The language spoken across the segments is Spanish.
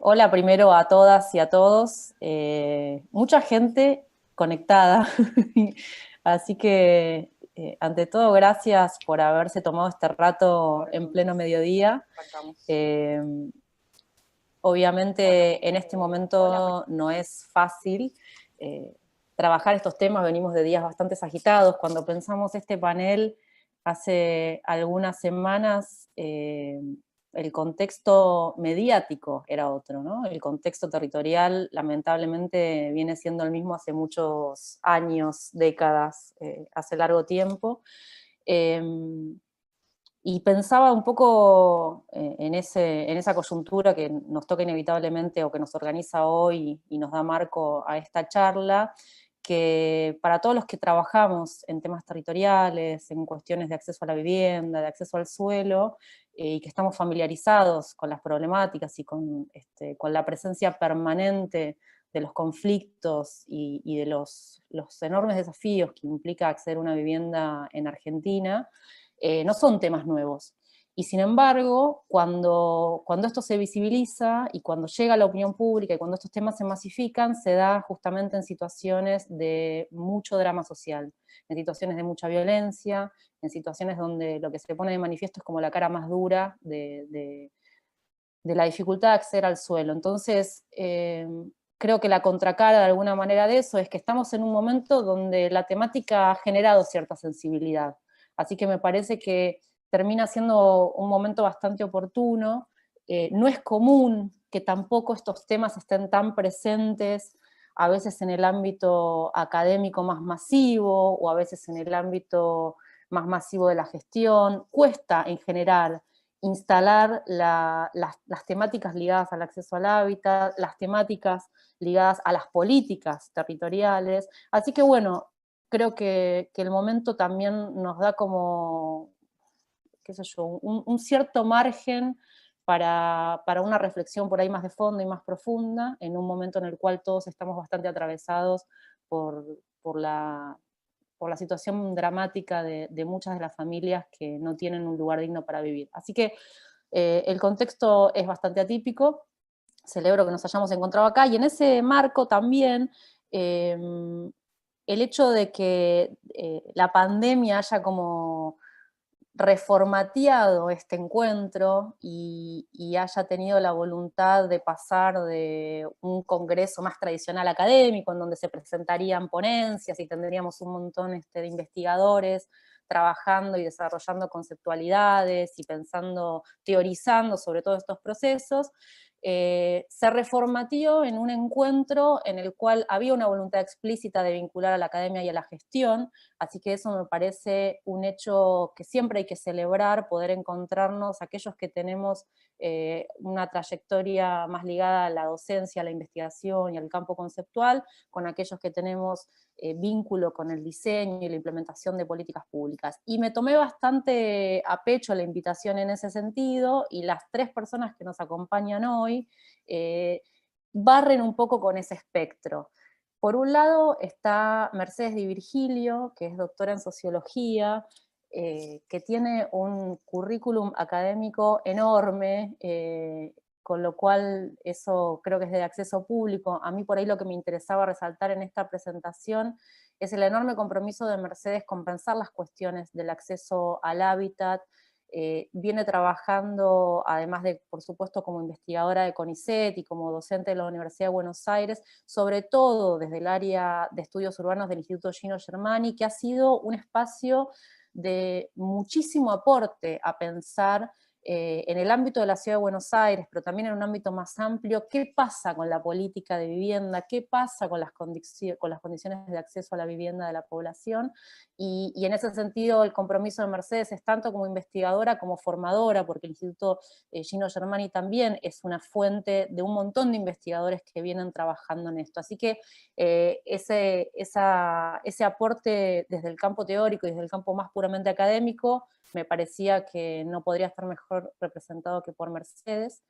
Hola primero a todas y a todos. Mucha gente conectada, así que ante todo gracias por haberse tomado este rato en pleno mediodía. Eh, Obviamente en este momento no es fácil eh, trabajar estos temas, venimos de días bastante agitados. Cuando pensamos este panel hace algunas semanas, el contexto mediático era otro, ¿no? El contexto territorial lamentablemente viene siendo el mismo hace muchos años, décadas, hace largo tiempo. Eh, y pensaba un poco en esa coyuntura que nos toca inevitablemente o que nos organiza hoy y nos da marco a esta charla, que para todos los que trabajamos en temas territoriales, en cuestiones de acceso a la vivienda, de acceso al suelo, y que estamos familiarizados con las problemáticas y con la presencia permanente de los conflictos y de los enormes desafíos que implica acceder a una vivienda en Argentina, no son temas nuevos. Y sin embargo, cuando esto se visibiliza y cuando llega a la opinión pública y cuando estos temas se masifican, se da justamente en situaciones de mucho drama social, en situaciones de mucha violencia, en situaciones donde lo que se pone de manifiesto es como la cara más dura de la dificultad de acceder al suelo. Entonces, creo que la contracara de alguna manera de eso es que estamos en un momento donde la temática ha generado cierta sensibilidad. Así que me parece que termina siendo un momento bastante oportuno. No es común que tampoco estos temas estén tan presentes, a veces en el ámbito académico más masivo, o a veces en el ámbito más masivo de la gestión. Cuesta en general instalar las temáticas ligadas al acceso al hábitat, las temáticas ligadas a las políticas territoriales. Así que bueno, creo que el momento también nos da como, qué sé yo, un cierto margen para una reflexión por ahí más de fondo y más profunda, en un momento en el cual todos estamos bastante atravesados por, por la, por la situación dramática de muchas de las familias que no tienen un lugar digno para vivir. Así que el contexto es bastante atípico, celebro que nos hayamos encontrado acá, y en ese marco también eh, el hecho de que la pandemia haya como reformateado este encuentro y haya tenido la voluntad de pasar de un congreso más tradicional académico, en donde se presentarían ponencias y tendríamos un montón de investigadores trabajando y desarrollando conceptualidades y pensando, teorizando sobre todos estos procesos, se reformateó en un encuentro en el cual había una voluntad explícita de vincular a la academia y a la gestión. Así que eso me parece un hecho que siempre hay que celebrar, poder encontrarnos aquellos que tenemos una trayectoria más ligada a la docencia, a la investigación y al campo conceptual, con aquellos que tenemos vínculo con el diseño y la implementación de políticas públicas. Y me tomé bastante a pecho la invitación en ese sentido, y las tres personas que nos acompañan hoy eh, barren un poco con ese espectro. Por un lado está Mercedes Di Virgilio, que es doctora en sociología, que tiene un currículum académico enorme, con lo cual eso creo que es de acceso público. A mí por ahí lo que me interesaba resaltar en esta presentación es el enorme compromiso de Mercedes con pensar las cuestiones del acceso al hábitat. Viene trabajando, además de, por supuesto, como investigadora de CONICET y como docente de la Universidad de Buenos Aires, sobre todo desde el área de estudios urbanos del Instituto Gino Germani, que ha sido un espacio de muchísimo aporte a pensar en el ámbito de la Ciudad de Buenos Aires, pero también en un ámbito más amplio, qué pasa con la política de vivienda, qué pasa con las condiciones de acceso a la vivienda de la población, y en ese sentido el compromiso de Mercedes es tanto como investigadora como formadora, porque el Instituto Gino Germani también es una fuente de un montón de investigadores que vienen trabajando en esto. Así que ese aporte desde el campo teórico y desde el campo más puramente académico me parecía que no podría estar mejor representado que por Mercedes.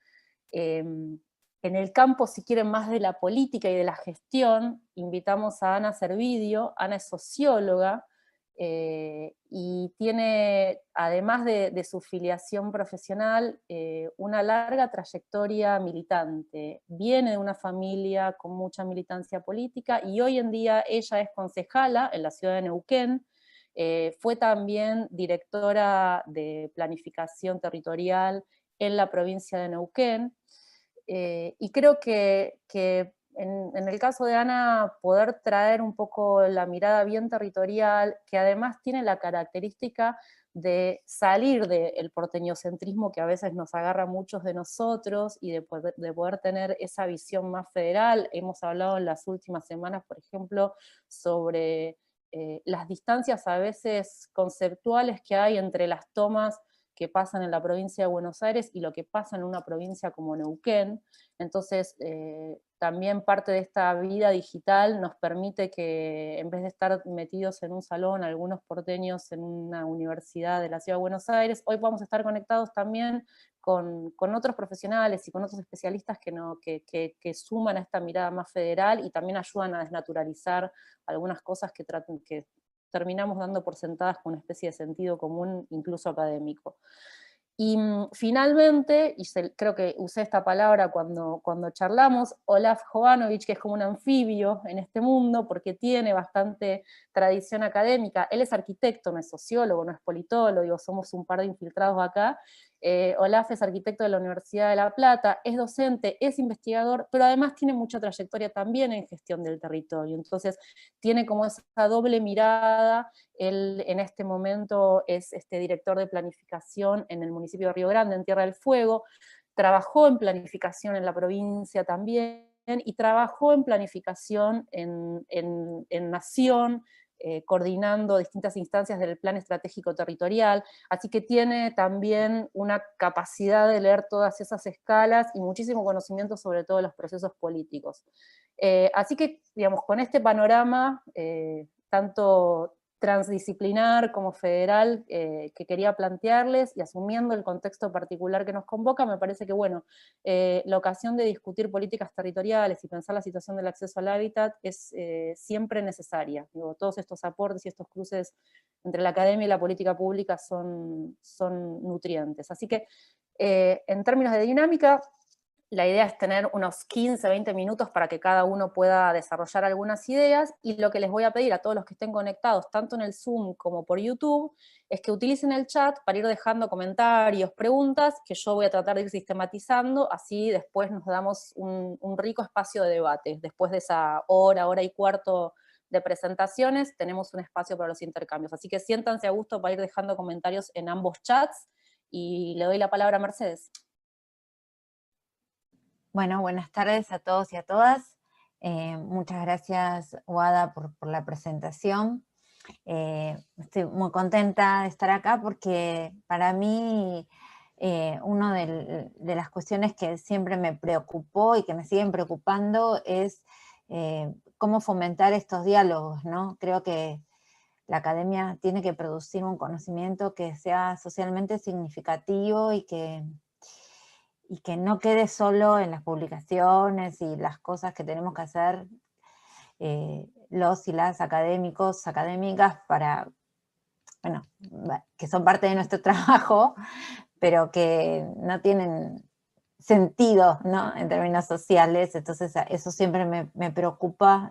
En el campo, si quieren, más de la política y de la gestión, invitamos a Ana Servidio. Ana es socióloga, y tiene, además de su filiación profesional, una larga trayectoria militante. Viene de una familia con mucha militancia política y hoy en día ella es concejala en la ciudad de Neuquén. Fue también directora de planificación territorial en la provincia de Neuquén. Y creo que en el caso de Ana, poder traer un poco la mirada bien territorial, que además tiene la característica de salir del porteñocentrismo que a veces nos agarra a muchos de nosotros y de poder tener esa visión más federal. Hemos hablado en las últimas semanas, por ejemplo, sobre las distancias a veces conceptuales que hay entre las tomas que pasan en la provincia de Buenos Aires y lo que pasa en una provincia como Neuquén. Entonces, también parte de esta vida digital nos permite que, en vez de estar metidos en un salón, algunos porteños en una universidad de la ciudad de Buenos Aires, hoy podemos estar conectados también con otros profesionales y con otros especialistas que suman a esta mirada más federal y también ayudan a desnaturalizar algunas cosas que terminamos dando por sentadas con una especie de sentido común, incluso académico. Y finalmente, y creo que usé esta palabra cuando charlamos, Olaf Jovanovic, que es como un anfibio en este mundo, porque tiene bastante tradición académica. Él es arquitecto, no es sociólogo, no es politólogo, digo, somos un par de infiltrados acá. Olaf es arquitecto de la Universidad de La Plata, es docente, es investigador, pero además tiene mucha trayectoria también en gestión del territorio. Entonces, tiene como esa doble mirada. Él en este momento es director de planificación en el municipio de Río Grande, en Tierra del Fuego. Trabajó en planificación en la provincia también, y trabajó en planificación en Nación, coordinando distintas instancias del Plan Estratégico Territorial, así que tiene también una capacidad de leer todas esas escalas y muchísimo conocimiento sobre todo los procesos políticos. Así que, digamos, con este panorama, tanto transdisciplinar como federal, que quería plantearles, y asumiendo el contexto particular que nos convoca, me parece que, bueno, la ocasión de discutir políticas territoriales y pensar la situación del acceso al hábitat es siempre necesaria. Digo, todos estos aportes y estos cruces entre la academia y la política pública son nutrientes. Así que, en términos de dinámica, la idea es tener unos 15, 20 minutos para que cada uno pueda desarrollar algunas ideas, y lo que les voy a pedir a todos los que estén conectados, tanto en el Zoom como por YouTube, es que utilicen el chat para ir dejando comentarios, preguntas, que yo voy a tratar de ir sistematizando, así después nos damos un rico espacio de debate. Después de esa hora y cuarto de presentaciones, tenemos un espacio para los intercambios. Así que siéntanse a gusto para ir dejando comentarios en ambos chats, y le doy la palabra a Mercedes. Bueno, buenas tardes a todos y a todas. Muchas gracias, Wada, por la presentación. Estoy muy contenta de estar acá porque para mí una de las cuestiones que siempre me preocupó y que me siguen preocupando es cómo fomentar estos diálogos, ¿no? Creo que la academia tiene que producir un conocimiento que sea socialmente significativo y que no quede solo en las publicaciones y las cosas que tenemos que hacer los y las académicos, académicas, para, bueno, que son parte de nuestro trabajo, pero que no tienen sentido, ¿no?, en términos sociales. Entonces eso siempre me preocupó,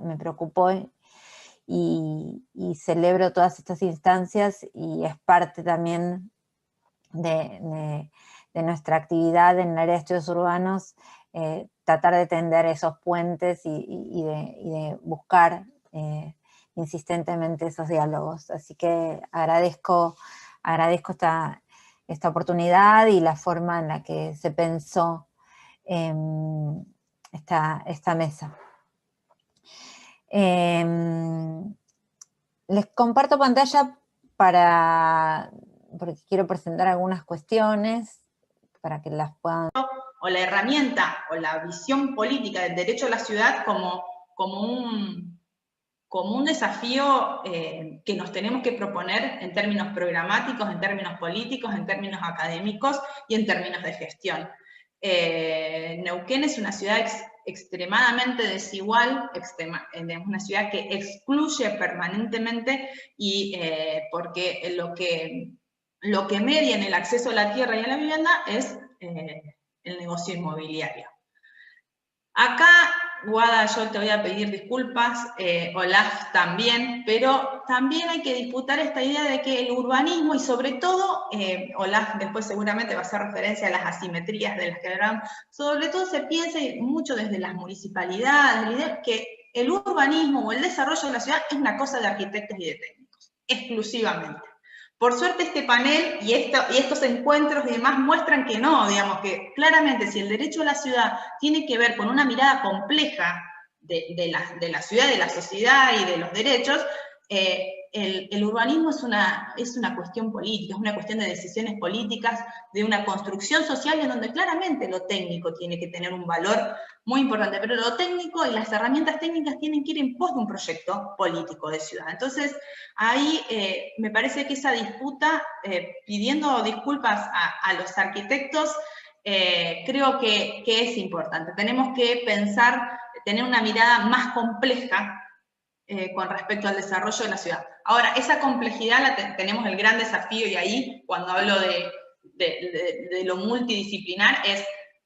y celebro todas estas instancias, y es parte también de nuestra actividad en el área de estudios urbanos, tratar de tender esos puentes y de buscar insistentemente esos diálogos. Así que agradezco esta oportunidad y la forma en la que se pensó esta mesa. Les comparto pantalla porque quiero presentar algunas cuestiones para que las puedan... O la herramienta o la visión política del derecho a la ciudad como un desafío que nos tenemos que proponer en términos programáticos, en términos políticos, en términos académicos y en términos de gestión. Neuquén es una ciudad extremadamente desigual, una ciudad que excluye permanentemente y porque lo que media en el acceso a la tierra y a la vivienda es el negocio inmobiliario. Acá, Guada, yo te voy a pedir disculpas, Olaf también, pero también hay que disputar esta idea de que el urbanismo, y sobre todo, Olaf después seguramente va a hacer referencia a las asimetrías de las que hablamos, sobre todo se piensa mucho desde las municipalidades, la idea que el urbanismo o el desarrollo de la ciudad es una cosa de arquitectos y de técnicos, exclusivamente. Por suerte este panel y estos encuentros y demás muestran que no, digamos que claramente si el derecho a la ciudad tiene que ver con una mirada compleja de la ciudad, de la sociedad y de los derechos, el urbanismo es una cuestión política, es una cuestión de decisiones políticas, de una construcción social en donde claramente lo técnico tiene que tener un valor muy importante, pero lo técnico y las herramientas técnicas tienen que ir en pos de un proyecto político de ciudad. Entonces, ahí me parece que esa disputa, pidiendo disculpas a los arquitectos, creo que es importante. Tenemos que pensar, tener una mirada más compleja con respecto al desarrollo de la ciudad. Ahora, esa complejidad tenemos el gran desafío, y ahí, cuando hablo de lo multidisciplinar, es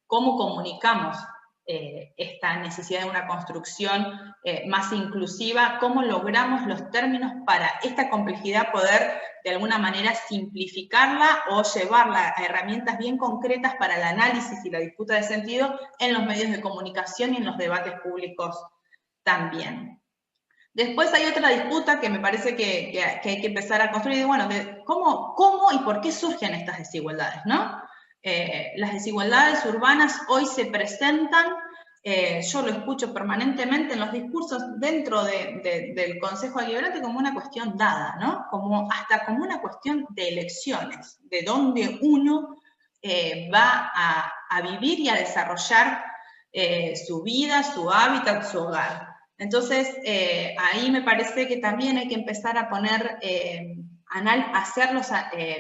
cómo comunicamos esta necesidad de una construcción más inclusiva, cómo logramos los términos para esta complejidad poder de alguna manera simplificarla o llevarla a herramientas bien concretas para el análisis y la disputa de sentido en los medios de comunicación y en los debates públicos también. Después hay otra disputa que me parece que hay que empezar a construir, bueno, de cómo y por qué surgen estas desigualdades, ¿no? Las desigualdades urbanas hoy se presentan, yo lo escucho permanentemente en los discursos dentro del Consejo Deliberante como una cuestión dada, ¿no? Hasta como una cuestión de elecciones, de dónde uno va a vivir y a desarrollar su vida, su hábitat, su hogar. Entonces, ahí me parece que también hay que empezar a poner,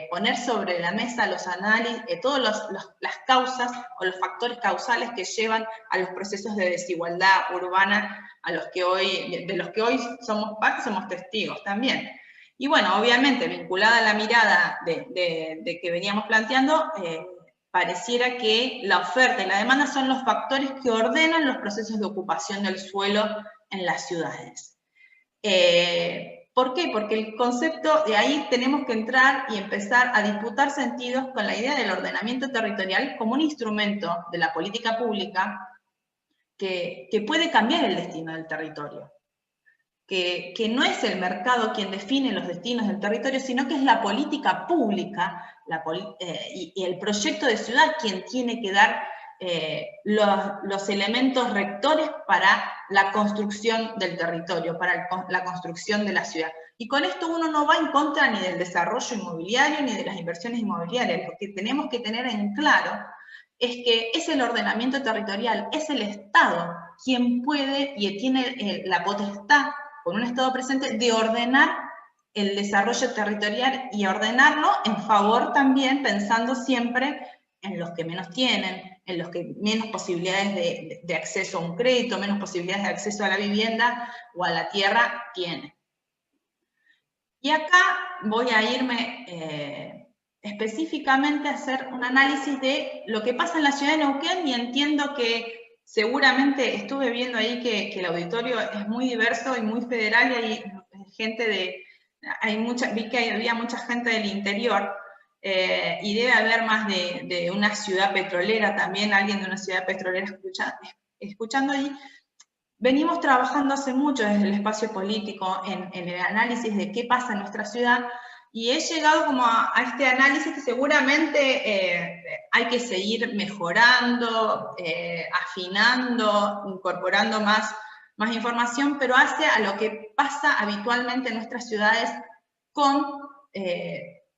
poner sobre la mesa los análisis, todas las causas o los factores causales que llevan a los procesos de desigualdad urbana de los que hoy somos parte, somos testigos también. Y bueno, obviamente, vinculada a la mirada de que veníamos planteando, pareciera que la oferta y la demanda son los factores que ordenan los procesos de ocupación del suelo en las ciudades. ¿Por qué? Porque el concepto, de ahí tenemos que entrar y empezar a disputar sentidos con la idea del ordenamiento territorial como un instrumento de la política pública que puede cambiar el destino del territorio. Que no es el mercado quien define los destinos del territorio, sino que es la política pública y el proyecto de ciudad quien tiene que dar los elementos rectores para la construcción del territorio, para la construcción de la ciudad. Y con esto uno no va en contra ni del desarrollo inmobiliario ni de las inversiones inmobiliarias. Lo que tenemos que tener en claro es que es el ordenamiento territorial, es el Estado quien puede y tiene la potestad, con un Estado presente, de ordenar el desarrollo territorial y ordenarlo en favor también, pensando siempre en los que menos tienen, en los que menos posibilidades de acceso a un crédito, menos posibilidades de acceso a la vivienda o a la tierra tienen. Y acá voy a irme específicamente a hacer un análisis de lo que pasa en la ciudad de Neuquén, y entiendo que seguramente estuve viendo ahí que el auditorio es muy diverso y muy federal, y hay gente vi que había mucha gente del interior, y debe haber más de una ciudad petrolera también, alguien de una ciudad petrolera escuchando ahí. Venimos trabajando hace mucho desde el espacio político en el análisis de qué pasa en nuestra ciudad, y he llegado como a este análisis que seguramente hay que seguir mejorando, afinando, incorporando más información, pero hace a lo que pasa habitualmente en nuestras ciudades con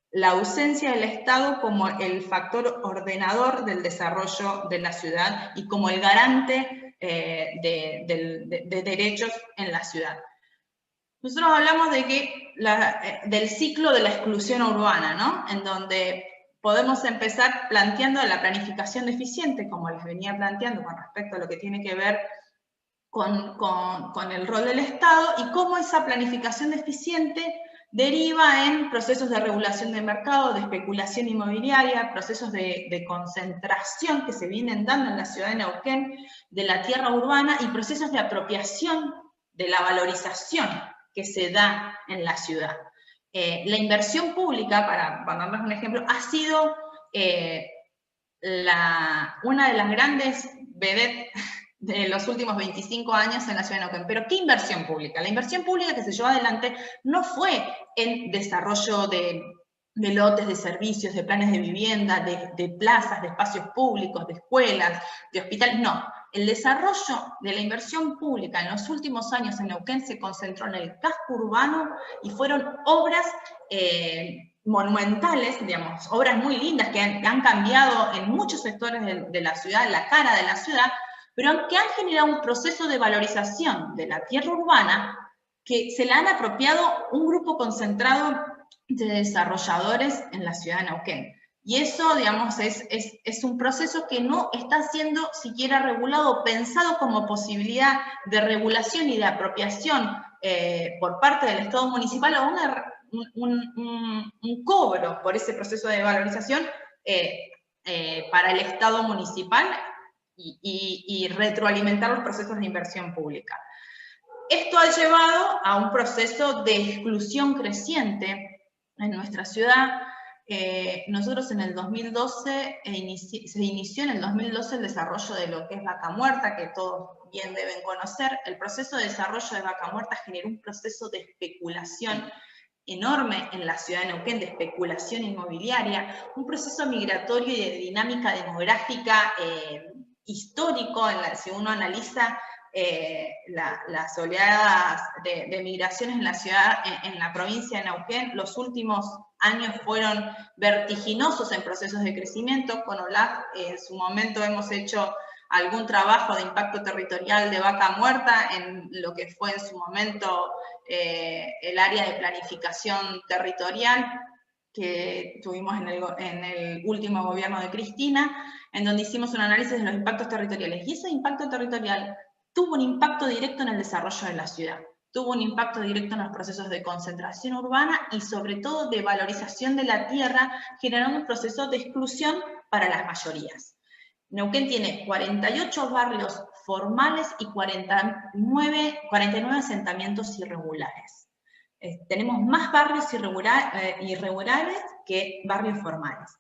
la ausencia del Estado como el factor ordenador del desarrollo de la ciudad y como el garante de derechos en la ciudad. Nosotros hablamos del ciclo de la exclusión urbana, ¿no? En donde podemos empezar planteando la planificación deficiente, como les venía planteando con respecto a lo que tiene que ver con el rol del Estado, y cómo esa planificación deficiente deriva en procesos de regulación de mercado, de especulación inmobiliaria, procesos de concentración que se vienen dando en la ciudad de Neuquén de la tierra urbana, y procesos de apropiación de la valorización que se da en la ciudad. La inversión pública, para darles un ejemplo, ha sido una de las grandes vedettes de los últimos 25 años en la ciudad de Neuquén. ¿Pero qué inversión pública? La inversión pública que se llevó adelante no fue en desarrollo de lotes de servicios, de planes de vivienda, de plazas, de espacios públicos, de escuelas, de hospitales, no. El desarrollo de la inversión pública en los últimos años en Neuquén se concentró en el casco urbano y fueron obras monumentales, digamos, obras muy lindas que han cambiado en muchos sectores de la ciudad, la cara de la ciudad, pero que han generado un proceso de valorización de la tierra urbana que se la han apropiado un grupo concentrado de desarrolladores en la ciudad de Neuquén. Y eso, digamos, es un proceso que no está siendo siquiera regulado o pensado como posibilidad de regulación y de apropiación por parte del Estado municipal, o un cobro por ese proceso de valorización para el Estado municipal, y retroalimentar los procesos de inversión pública. Esto ha llevado a un proceso de exclusión creciente en nuestra ciudad. Nosotros en el 2012, se inició en el 2012 el desarrollo de lo que es Vaca Muerta, que todos bien deben conocer. El proceso de desarrollo de Vaca Muerta generó un proceso de especulación enorme en la ciudad de Neuquén, de especulación inmobiliaria, un proceso migratorio y de dinámica demográfica histórico. Si uno analiza las oleadas de migraciones en la ciudad, en la provincia de Neuquén, los últimos años fueron vertiginosos en procesos de crecimiento. Con OLAF en su momento hemos hecho algún trabajo de impacto territorial de Vaca Muerta en lo que fue en su momento el área de planificación territorial que tuvimos en el último gobierno de Cristina, en donde hicimos un análisis de los impactos territoriales. Y ese impacto territorial tuvo un impacto directo en el desarrollo de la ciudad, tuvo un impacto directo en los procesos de concentración urbana y sobre todo de valorización de la tierra, generando un proceso de exclusión para las mayorías. Neuquén tiene 48 barrios formales y 49 asentamientos irregulares. Tenemos más barrios irregulares que barrios formales.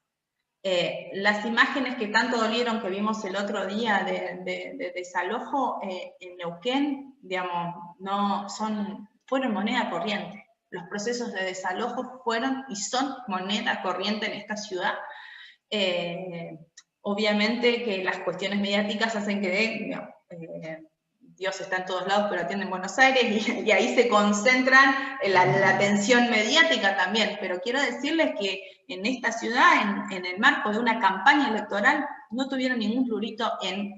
Las imágenes que tanto dolieron que vimos el otro día de desalojo en Neuquén, digamos, fueron moneda corriente. Los procesos de desalojo fueron y son moneda corriente en esta ciudad. Obviamente que las cuestiones mediáticas hacen que Dios está en todos lados, pero atiende en Buenos Aires, y ahí se concentran la atención mediática también. Pero quiero decirles que en esta ciudad, en el marco de una campaña electoral, no tuvieron ningún prurito en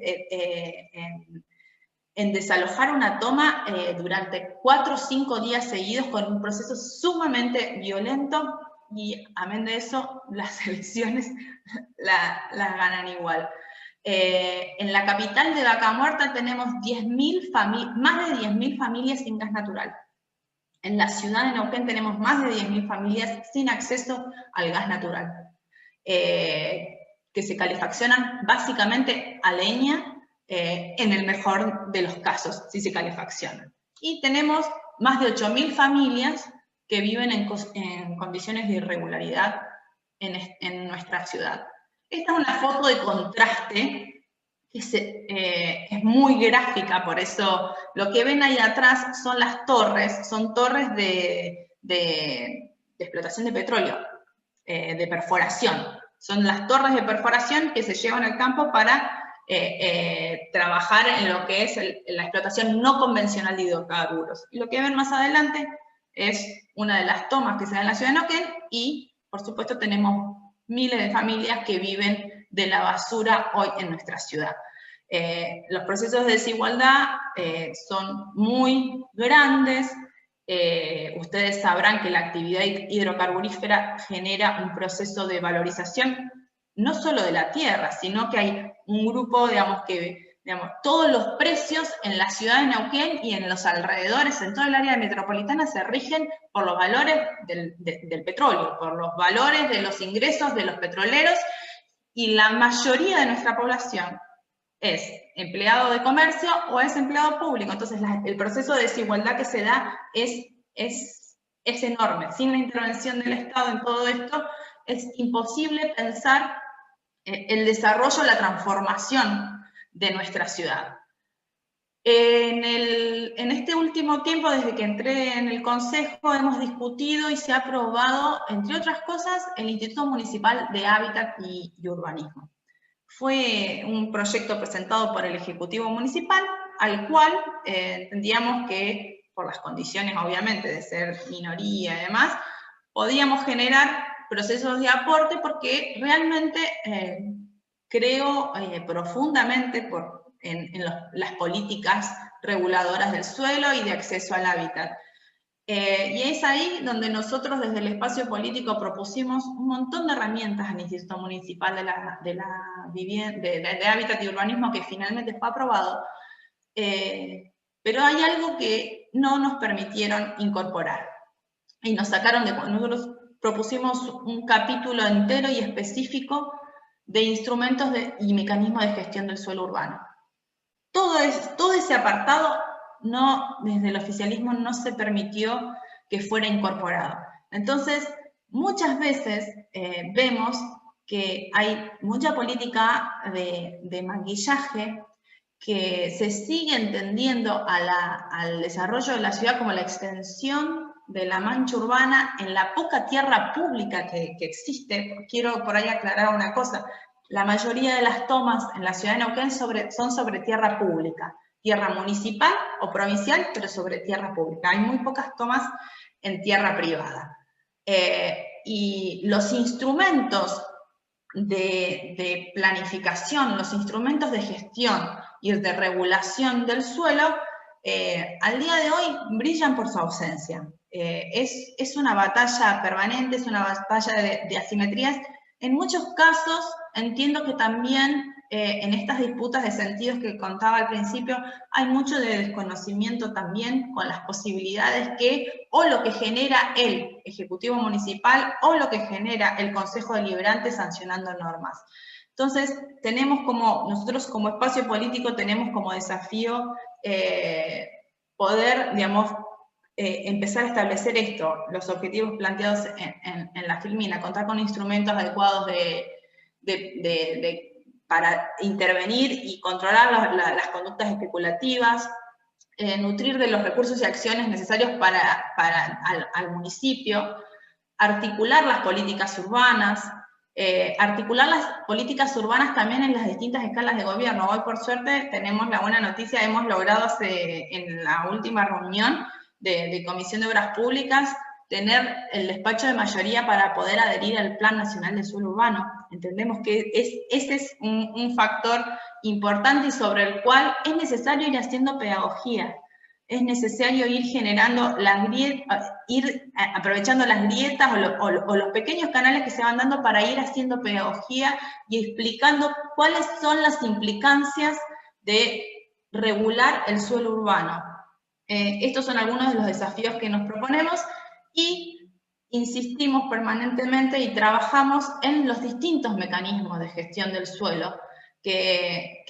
desalojar una toma durante 4 o 5 días seguidos, con un proceso sumamente violento, y amén de eso, las elecciones las ganan igual. En la capital de Vaca Muerta tenemos más de 10.000 familias sin gas natural. En la ciudad de Neuquén tenemos más de 10.000 familias sin acceso al gas natural, que se calefaccionan básicamente a leña, en el mejor de los casos, si se calefaccionan. Y tenemos más de 8.000 familias que viven en condiciones de irregularidad en nuestra ciudad. Esta es una foto de contraste que es muy gráfica, por eso lo que ven ahí atrás son las torres, son torres de explotación de petróleo, de perforación. Son las torres de perforación que se llevan al campo para trabajar en lo que es la explotación no convencional de hidrocarburos. Y lo que ven más adelante es una de las tomas que se da en la ciudad de Neuquén, y por supuesto tenemos miles de familias que viven de la basura hoy en nuestra ciudad. Los procesos de desigualdad son muy grandes, ustedes sabrán que la actividad hidrocarburífera genera un proceso de valorización no solo de la tierra, sino que hay un grupo, digamos, todos los precios en la ciudad de Neuquén y en los alrededores, en toda el área metropolitana, se rigen por los valores del petróleo, por los valores de los ingresos de los petroleros, y la mayoría de nuestra población es empleado de comercio o es empleado público. Entonces el proceso de desigualdad que se da es enorme. Sin la intervención del Estado en todo esto, es imposible pensar el desarrollo, la transformación de nuestra ciudad. En este último tiempo, desde que entré en el Consejo, hemos discutido y se ha aprobado, entre otras cosas, el Instituto Municipal de Hábitat y Urbanismo. Fue un proyecto presentado por el Ejecutivo Municipal, al cual entendíamos que, por las condiciones obviamente de ser minoría y demás, podíamos generar procesos de aporte, porque realmente creo profundamente en las políticas reguladoras del suelo y de acceso al hábitat. Y es ahí donde nosotros desde el espacio político propusimos un montón de herramientas al Instituto Municipal de Hábitat y Urbanismo, que finalmente fue aprobado, pero hay algo que no nos permitieron incorporar, y nos sacaron nosotros propusimos un capítulo entero y específico de instrumentos y mecanismos de gestión del suelo urbano. Todo ese apartado, desde el oficialismo no se permitió que fuera incorporado. Entonces, muchas veces vemos que hay mucha política de maquillaje, que se sigue entendiendo al desarrollo de la ciudad como la extensión de la mancha urbana en la poca tierra pública que existe. Quiero por ahí aclarar una cosa: la mayoría de las tomas en la ciudad de Neuquén son sobre tierra pública, tierra municipal o provincial, pero sobre tierra pública. Hay muy pocas tomas en tierra privada. Y los instrumentos de planificación, los instrumentos de gestión y de regulación del suelo, al día de hoy brillan por su ausencia. Es una batalla permanente, es una batalla de asimetrías. En muchos casos entiendo que también en estas disputas de sentidos que contaba al principio, hay mucho de desconocimiento también con las posibilidades o lo que genera el Ejecutivo Municipal o lo que genera el Consejo Deliberante sancionando normas. Entonces, nosotros como espacio político tenemos como desafío poder, digamos, empezar a establecer los objetivos planteados en la Filmina, contar con instrumentos adecuados para intervenir y controlar las conductas especulativas, nutrir de los recursos y acciones necesarios al municipio, articular las políticas urbanas, articular las políticas urbanas también en las distintas escalas de gobierno. Hoy, por suerte, tenemos la buena noticia, hemos logrado en la última reunión de Comisión de Obras Públicas tener el despacho de mayoría para poder adherir al Plan Nacional de Suelo Urbano. Entendemos que ese es un factor importante y sobre el cual es necesario ir haciendo pedagogía. Es necesario ir generando aprovechando las grietas o los pequeños canales que se van dando para ir haciendo pedagogía y explicando cuáles son las implicancias de regular el suelo urbano. Estos son algunos de los desafíos que nos proponemos y insistimos permanentemente y trabajamos en los distintos mecanismos de gestión del suelo que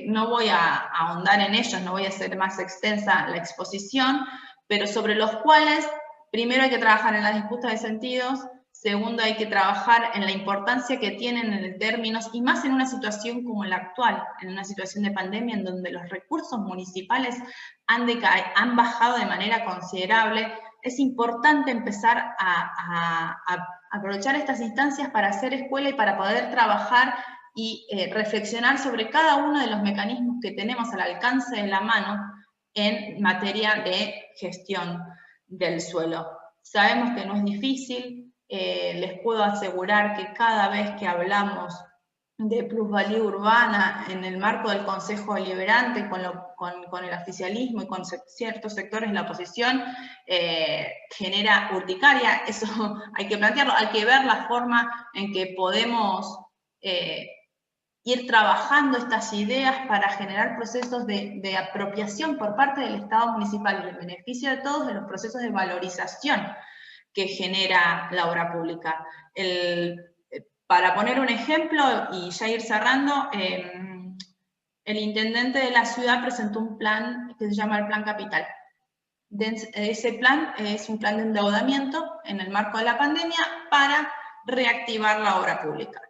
no voy a ahondar en ellos, no voy a hacer más extensa la exposición, pero sobre los cuales primero hay que trabajar en las disputas de sentidos, segundo hay que trabajar en la importancia que tienen en términos, y más en una situación como la actual, en una situación de pandemia en donde los recursos municipales han bajado de manera considerable. Es importante empezar a aprovechar estas instancias para hacer escuela y para poder trabajar y reflexionar sobre cada uno de los mecanismos que tenemos al alcance de la mano en materia de gestión del suelo. Sabemos que no es difícil, les puedo asegurar que cada vez que hablamos de plusvalía urbana en el marco del Consejo Deliberante con el oficialismo y con ciertos sectores de la oposición genera urticaria. Eso hay que plantearlo, hay que ver la forma en que podemos ir trabajando estas ideas para generar procesos de apropiación por parte del Estado municipal y el beneficio de todos de los procesos de valorización que genera la obra pública. Para poner un ejemplo y ya ir cerrando, el intendente de la ciudad presentó un plan que se llama el Plan Capital. Ese plan es un plan de endeudamiento en el marco de la pandemia para reactivar la obra pública.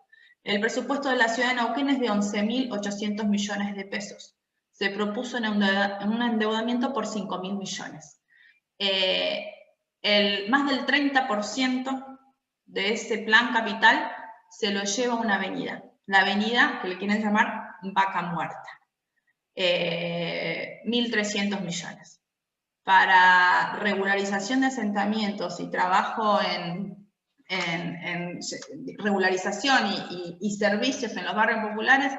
El presupuesto de la ciudad de Neuquén es de 11.800 millones de pesos. Se propuso un endeudamiento por 5.000 millones. Más del 30% de ese plan capital se lo lleva una avenida. La avenida que le quieren llamar Vaca Muerta. 1.300 millones. Para regularización de asentamientos y trabajo en regularización y servicios en los barrios populares,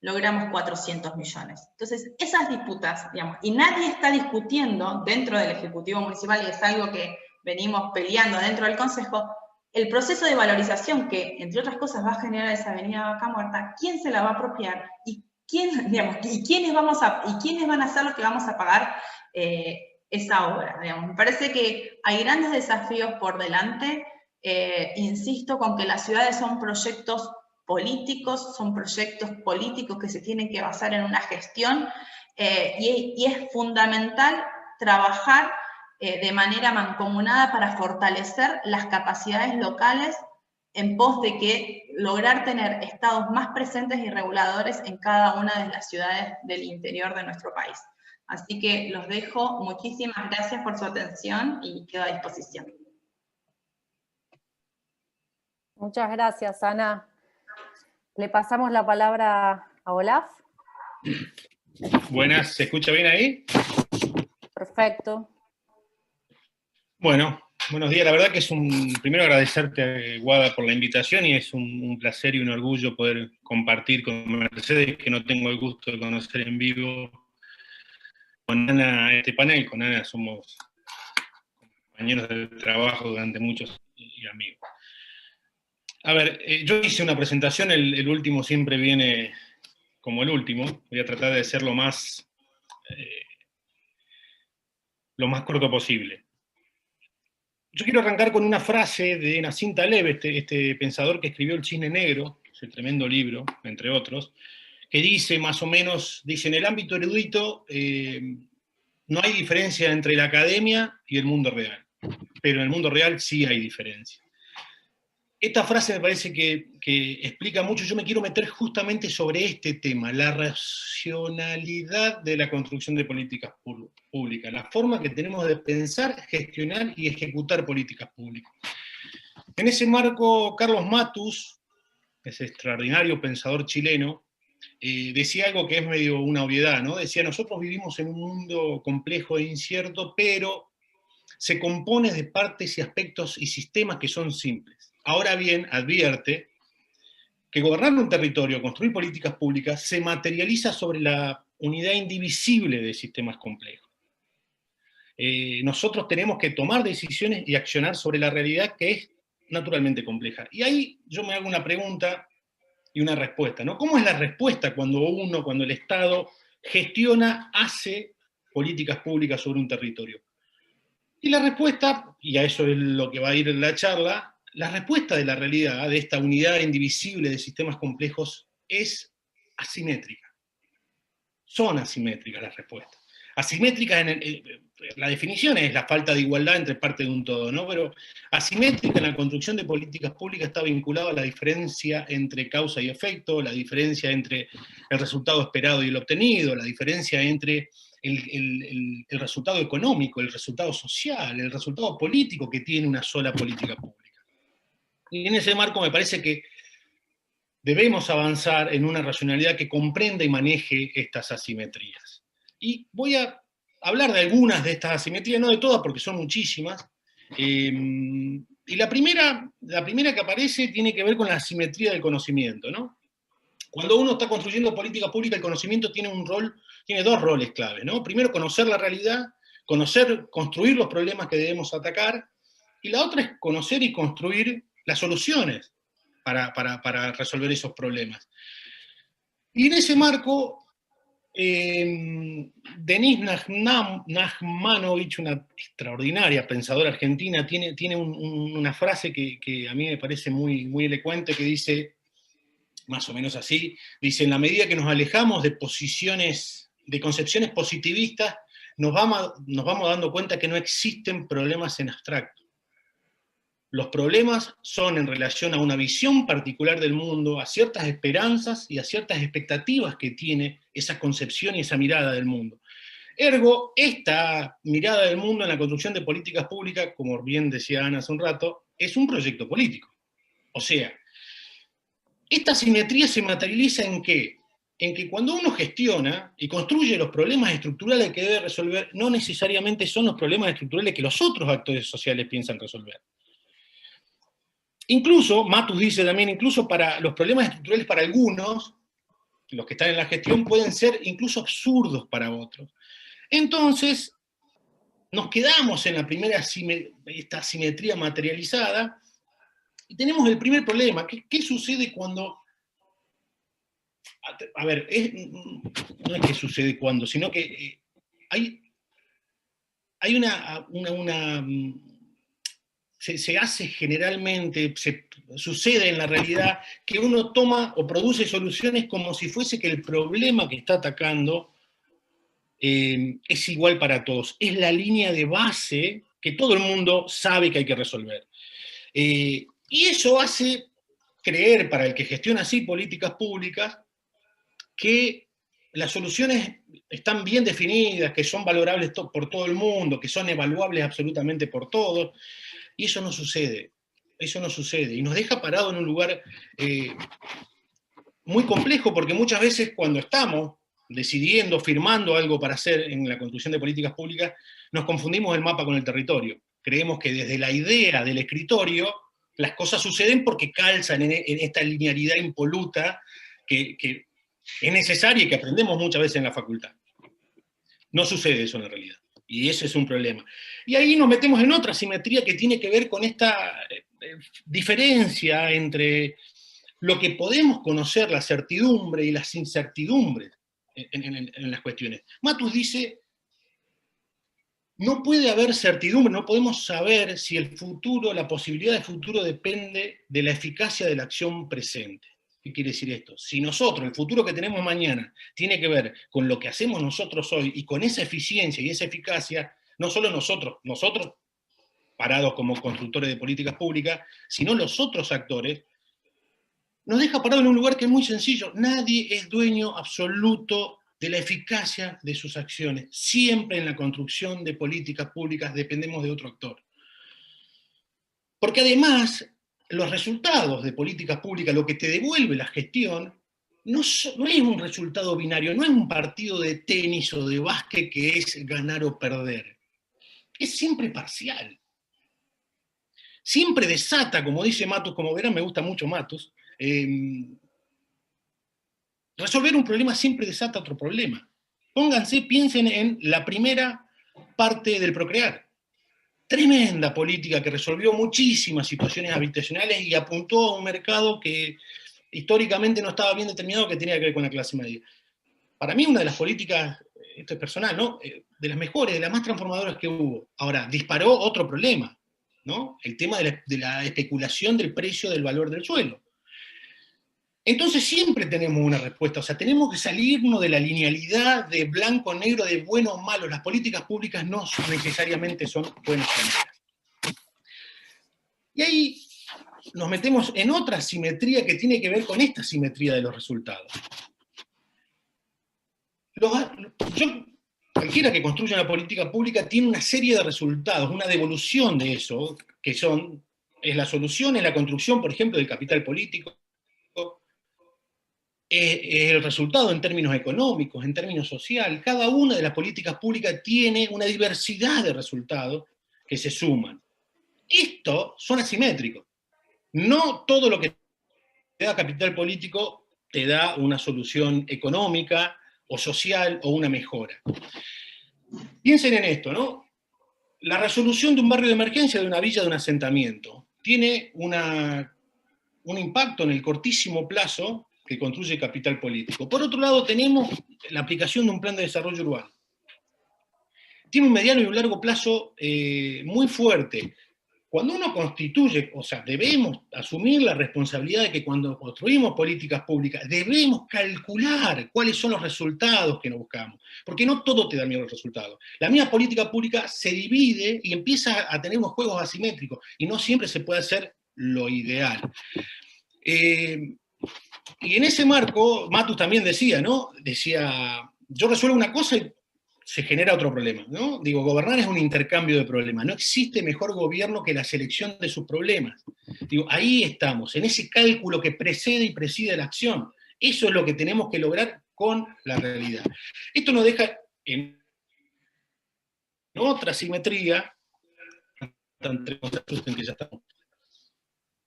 logramos 400 millones. Entonces, esas disputas, digamos, y nadie está discutiendo dentro del Ejecutivo Municipal, y es algo que venimos peleando dentro del Consejo, el proceso de valorización que, entre otras cosas, va a generar esa avenida Vaca Muerta, quién se la va a apropiar y quiénes van a ser los que vamos a pagar esa obra. Digamos. Me parece que hay grandes desafíos por delante. Insisto con que las ciudades son proyectos políticos que se tienen que basar en una gestión, y es fundamental trabajar de manera mancomunada para fortalecer las capacidades locales en pos de que lograr tener estados más presentes y reguladores en cada una de las ciudades del interior de nuestro país. Así que los dejo, muchísimas gracias por su atención y quedo a disposición. Muchas gracias, Ana. Le pasamos la palabra a Olaf. Buenas, ¿se escucha bien ahí? Perfecto. Bueno, buenos días. La verdad que primero agradecerte, Guada, por la invitación, y es un placer y un orgullo poder compartir con Mercedes, que no tengo el gusto de conocer en vivo, con Ana este panel. Con Ana somos compañeros de trabajo durante muchos años y amigos. A ver, yo hice una presentación, el último siempre viene como el último. Voy a tratar de ser lo más corto posible. Yo quiero arrancar con una frase de Nassim Taleb, este pensador que escribió El Cisne Negro, ese tremendo libro, entre otros, que dice más o menos, en el ámbito erudito no hay diferencia entre la academia y el mundo real, pero en el mundo real sí hay diferencia. Esta frase me parece que explica mucho. Yo me quiero meter justamente sobre este tema, la racionalidad de la construcción de políticas públicas, la forma que tenemos de pensar, gestionar y ejecutar políticas públicas. En ese marco, Carlos Matus, ese extraordinario pensador chileno, decía algo que es medio una obviedad, ¿no? Decía, nosotros vivimos en un mundo complejo e incierto, pero se compone de partes y aspectos y sistemas que son simples. Ahora bien, advierte que gobernar un territorio, construir políticas públicas, se materializa sobre la unidad indivisible de sistemas complejos. Nosotros tenemos que tomar decisiones y accionar sobre la realidad que es naturalmente compleja. Y ahí yo me hago una pregunta y una respuesta, ¿no? ¿Cómo es la respuesta cuando el Estado gestiona, hace políticas públicas sobre un territorio? Y la respuesta, y a eso es lo que va a ir en la charla, la respuesta de la realidad, de esta unidad indivisible de sistemas complejos, es asimétrica. Son asimétricas las respuestas. Asimétricas, la definición es la falta de igualdad entre parte de un todo, ¿no? Pero asimétrica en la construcción de políticas públicas está vinculada a la diferencia entre causa y efecto, la diferencia entre el resultado esperado y el obtenido, la diferencia entre el resultado económico, el resultado social, el resultado político que tiene una sola política pública. Y en ese marco me parece que debemos avanzar en una racionalidad que comprenda y maneje estas asimetrías. Y voy a hablar de algunas de estas asimetrías, no de todas porque son muchísimas. Y la primera que aparece tiene que ver con la asimetría del conocimiento, ¿no? Cuando uno está construyendo política pública, el conocimiento tiene dos roles claves, ¿no? Primero, conocer la realidad, construir los problemas que debemos atacar, y la otra es conocer y construir las soluciones para resolver esos problemas. Y en ese marco, Denise Nachmanovich, una extraordinaria pensadora argentina, tiene una frase que a mí me parece muy, muy elocuente, que dice, más o menos así, dice: en la medida que nos alejamos de concepciones positivistas, nos vamos dando cuenta que no existen problemas en abstracto. Los problemas son en relación a una visión particular del mundo, a ciertas esperanzas y a ciertas expectativas que tiene esa concepción y esa mirada del mundo. Ergo, esta mirada del mundo en la construcción de políticas públicas, como bien decía Ana hace un rato, es un proyecto político. O sea, esta simetría se materializa ¿en qué? En que cuando uno gestiona y construye los problemas estructurales que debe resolver, no necesariamente son los problemas estructurales que los otros actores sociales piensan resolver. Incluso, Matus dice también, incluso para los problemas estructurales para algunos, los que están en la gestión, pueden ser incluso absurdos para otros. Entonces, nos quedamos en la primera esta simetría materializada, y tenemos el primer problema. ¿Qué sucede cuando... A ver, no es que sucede cuando, sino que hay se hace generalmente, sucede en la realidad, que uno toma o produce soluciones como si fuese que el problema que está atacando es igual para todos. Es la línea de base que todo el mundo sabe que hay que resolver. Y eso hace creer, para el que gestiona así políticas públicas, que las soluciones están bien definidas, que son valorables por todo el mundo, que son evaluables absolutamente por todos. Y eso no sucede, y nos deja parado en un lugar muy complejo, porque muchas veces cuando estamos decidiendo, firmando algo para hacer en la construcción de políticas públicas, nos confundimos el mapa con el territorio. Creemos que desde la idea del escritorio las cosas suceden porque calzan en esta linealidad impoluta que es necesaria y que aprendemos muchas veces en la facultad. No sucede eso en la realidad. Y ese es un problema. Y ahí nos metemos en otra simetría que tiene que ver con esta diferencia entre lo que podemos conocer, la certidumbre y las incertidumbres en las cuestiones. Matus dice, no puede haber certidumbre, no podemos saber si el futuro, la posibilidad de futuro depende de la eficacia de la acción presente. ¿Qué quiere decir esto? Si nosotros, el futuro que tenemos mañana, tiene que ver con lo que hacemos nosotros hoy y con esa eficiencia y esa eficacia, no solo nosotros parados como constructores de políticas públicas, sino los otros actores, nos deja parados en un lugar que es muy sencillo. Nadie es dueño absoluto de la eficacia de sus acciones. Siempre en la construcción de políticas públicas dependemos de otro actor. Porque además, los resultados de políticas públicas, lo que te devuelve la gestión, no es un resultado binario, no es un partido de tenis o de básquet que es ganar o perder. Es siempre parcial. Siempre desata, como dice Matus, como verán, me gusta mucho Matus, resolver un problema siempre desata otro problema. Piensen en la primera parte del procrear. Tremenda política que resolvió muchísimas situaciones habitacionales y apuntó a un mercado que históricamente no estaba bien determinado, que tenía que ver con la clase media. Para mí una de las políticas, esto es personal, ¿no? De las mejores, de las más transformadoras que hubo. Ahora, disparó otro problema, ¿no? El tema de la especulación del precio del valor del suelo. Entonces siempre tenemos una respuesta, o sea, tenemos que salirnos de la linealidad de blanco o negro, de bueno o malo. Las políticas públicas no necesariamente son buenas o malas. Y ahí nos metemos en otra simetría que tiene que ver con esta simetría de los resultados. Cualquiera que construya una política pública tiene una serie de resultados, una devolución de eso, que es la solución, es la construcción, por ejemplo, del capital político, es el resultado en términos económicos, en términos sociales. Cada una de las políticas públicas tiene una diversidad de resultados que se suman. Estos son asimétricos. No todo lo que te da capital político te da una solución económica o social o una mejora. Piensen en esto, ¿no? La resolución de un barrio de emergencia, de una villa, de un asentamiento, tiene un impacto en el cortísimo plazo que construye capital político. Por otro lado, tenemos la aplicación de un plan de desarrollo urbano. Tiene un mediano y un largo plazo muy fuerte. Cuando uno constituye, o sea, debemos asumir la responsabilidad de que cuando construimos políticas públicas, debemos calcular cuáles son los resultados que nos buscamos, porque no todo te da miedo los resultados. La misma política pública se divide y empieza a tener unos juegos asimétricos, y no siempre se puede hacer lo ideal. Y en ese marco, Matus también decía, ¿no? Decía, yo resuelvo una cosa y se genera otro problema, ¿no? Digo, gobernar es un intercambio de problemas. No existe mejor gobierno que la selección de sus problemas. Digo, ahí estamos, en ese cálculo que precede y preside la acción. Eso es lo que tenemos que lograr con la realidad. Esto nos deja en otra simetría,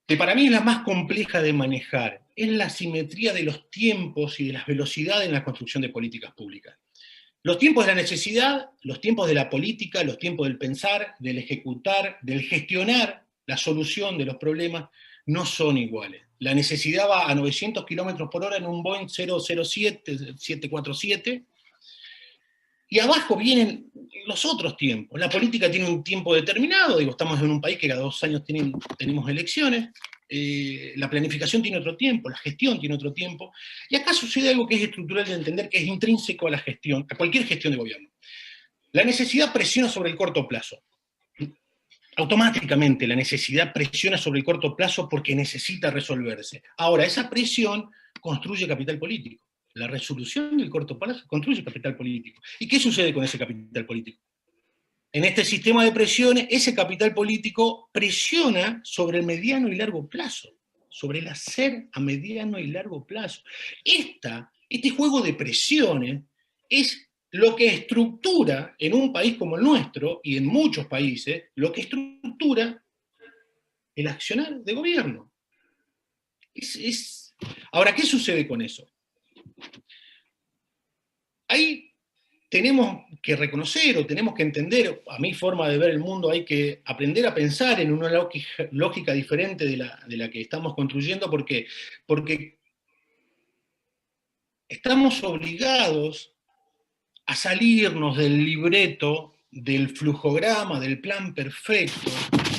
que para mí es la más compleja de manejar, es la simetría de los tiempos y de las velocidades en la construcción de políticas públicas. Los tiempos de la necesidad, los tiempos de la política, los tiempos del pensar, del ejecutar, del gestionar la solución de los problemas, no son iguales. La necesidad va a 900 kilómetros por hora en un Boeing 747, y abajo vienen los otros tiempos. La política tiene un tiempo determinado, digo, estamos en un país que cada 2 años tenemos elecciones, la planificación tiene otro tiempo, la gestión tiene otro tiempo, y acá sucede algo que es estructural de entender, que es intrínseco a la gestión, a cualquier gestión de gobierno. La necesidad presiona sobre el corto plazo. Automáticamente la necesidad presiona sobre el corto plazo porque necesita resolverse. Ahora, esa presión construye capital político. La resolución del corto plazo construye capital político. ¿Y qué sucede con ese capital político? En este sistema de presiones, ese capital político presiona sobre el mediano y largo plazo, sobre el hacer a mediano y largo plazo. Este juego de presiones es lo que estructura en un país como el nuestro, y en muchos países, lo que estructura el accionar de gobierno. Ahora, ¿qué sucede con eso? Ahí tenemos que reconocer o tenemos que entender, a mi forma de ver el mundo, hay que aprender a pensar en una lógica diferente de la que estamos construyendo, porque estamos obligados a salirnos del libreto, del flujograma, del plan perfecto,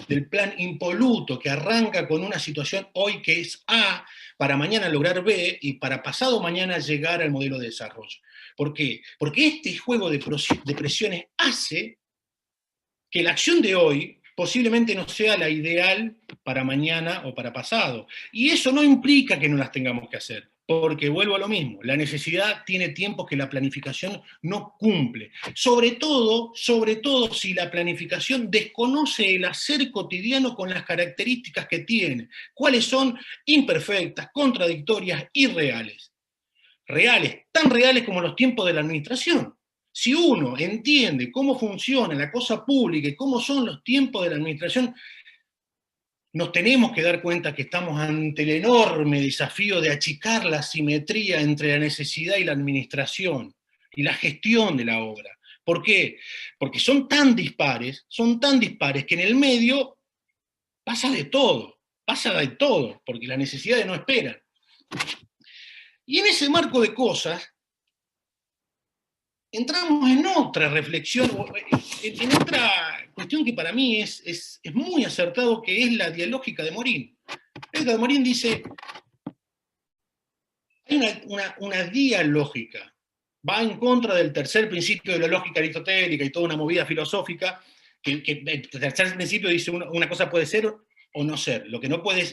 del plan impoluto que arranca con una situación hoy que es A, para mañana lograr B, y para pasado mañana llegar al modelo de desarrollo. ¿Por qué? Porque este juego de presiones hace que la acción de hoy posiblemente no sea la ideal para mañana o para pasado. Y eso no implica que no las tengamos que hacer, porque vuelvo a lo mismo, la necesidad tiene tiempos que la planificación no cumple. Sobre todo si la planificación desconoce el hacer cotidiano con las características que tiene, cuáles son imperfectas, contradictorias, irreales. Reales, tan reales como los tiempos de la administración. Si uno entiende cómo funciona la cosa pública y cómo son los tiempos de la administración, nos tenemos que dar cuenta que estamos ante el enorme desafío de achicar la simetría entre la necesidad y la administración y la gestión de la obra. ¿Por qué? Porque son tan dispares que en el medio pasa de todo, porque las necesidades no esperan. Y en ese marco de cosas, entramos en otra reflexión, en otra cuestión que para mí es muy acertado, que es la dialógica de Morín. Edgar Morín dice, hay una dialógica, va en contra del tercer principio de la lógica aristotélica y toda una movida filosófica, que el tercer principio dice una cosa puede ser o no ser, lo que no puede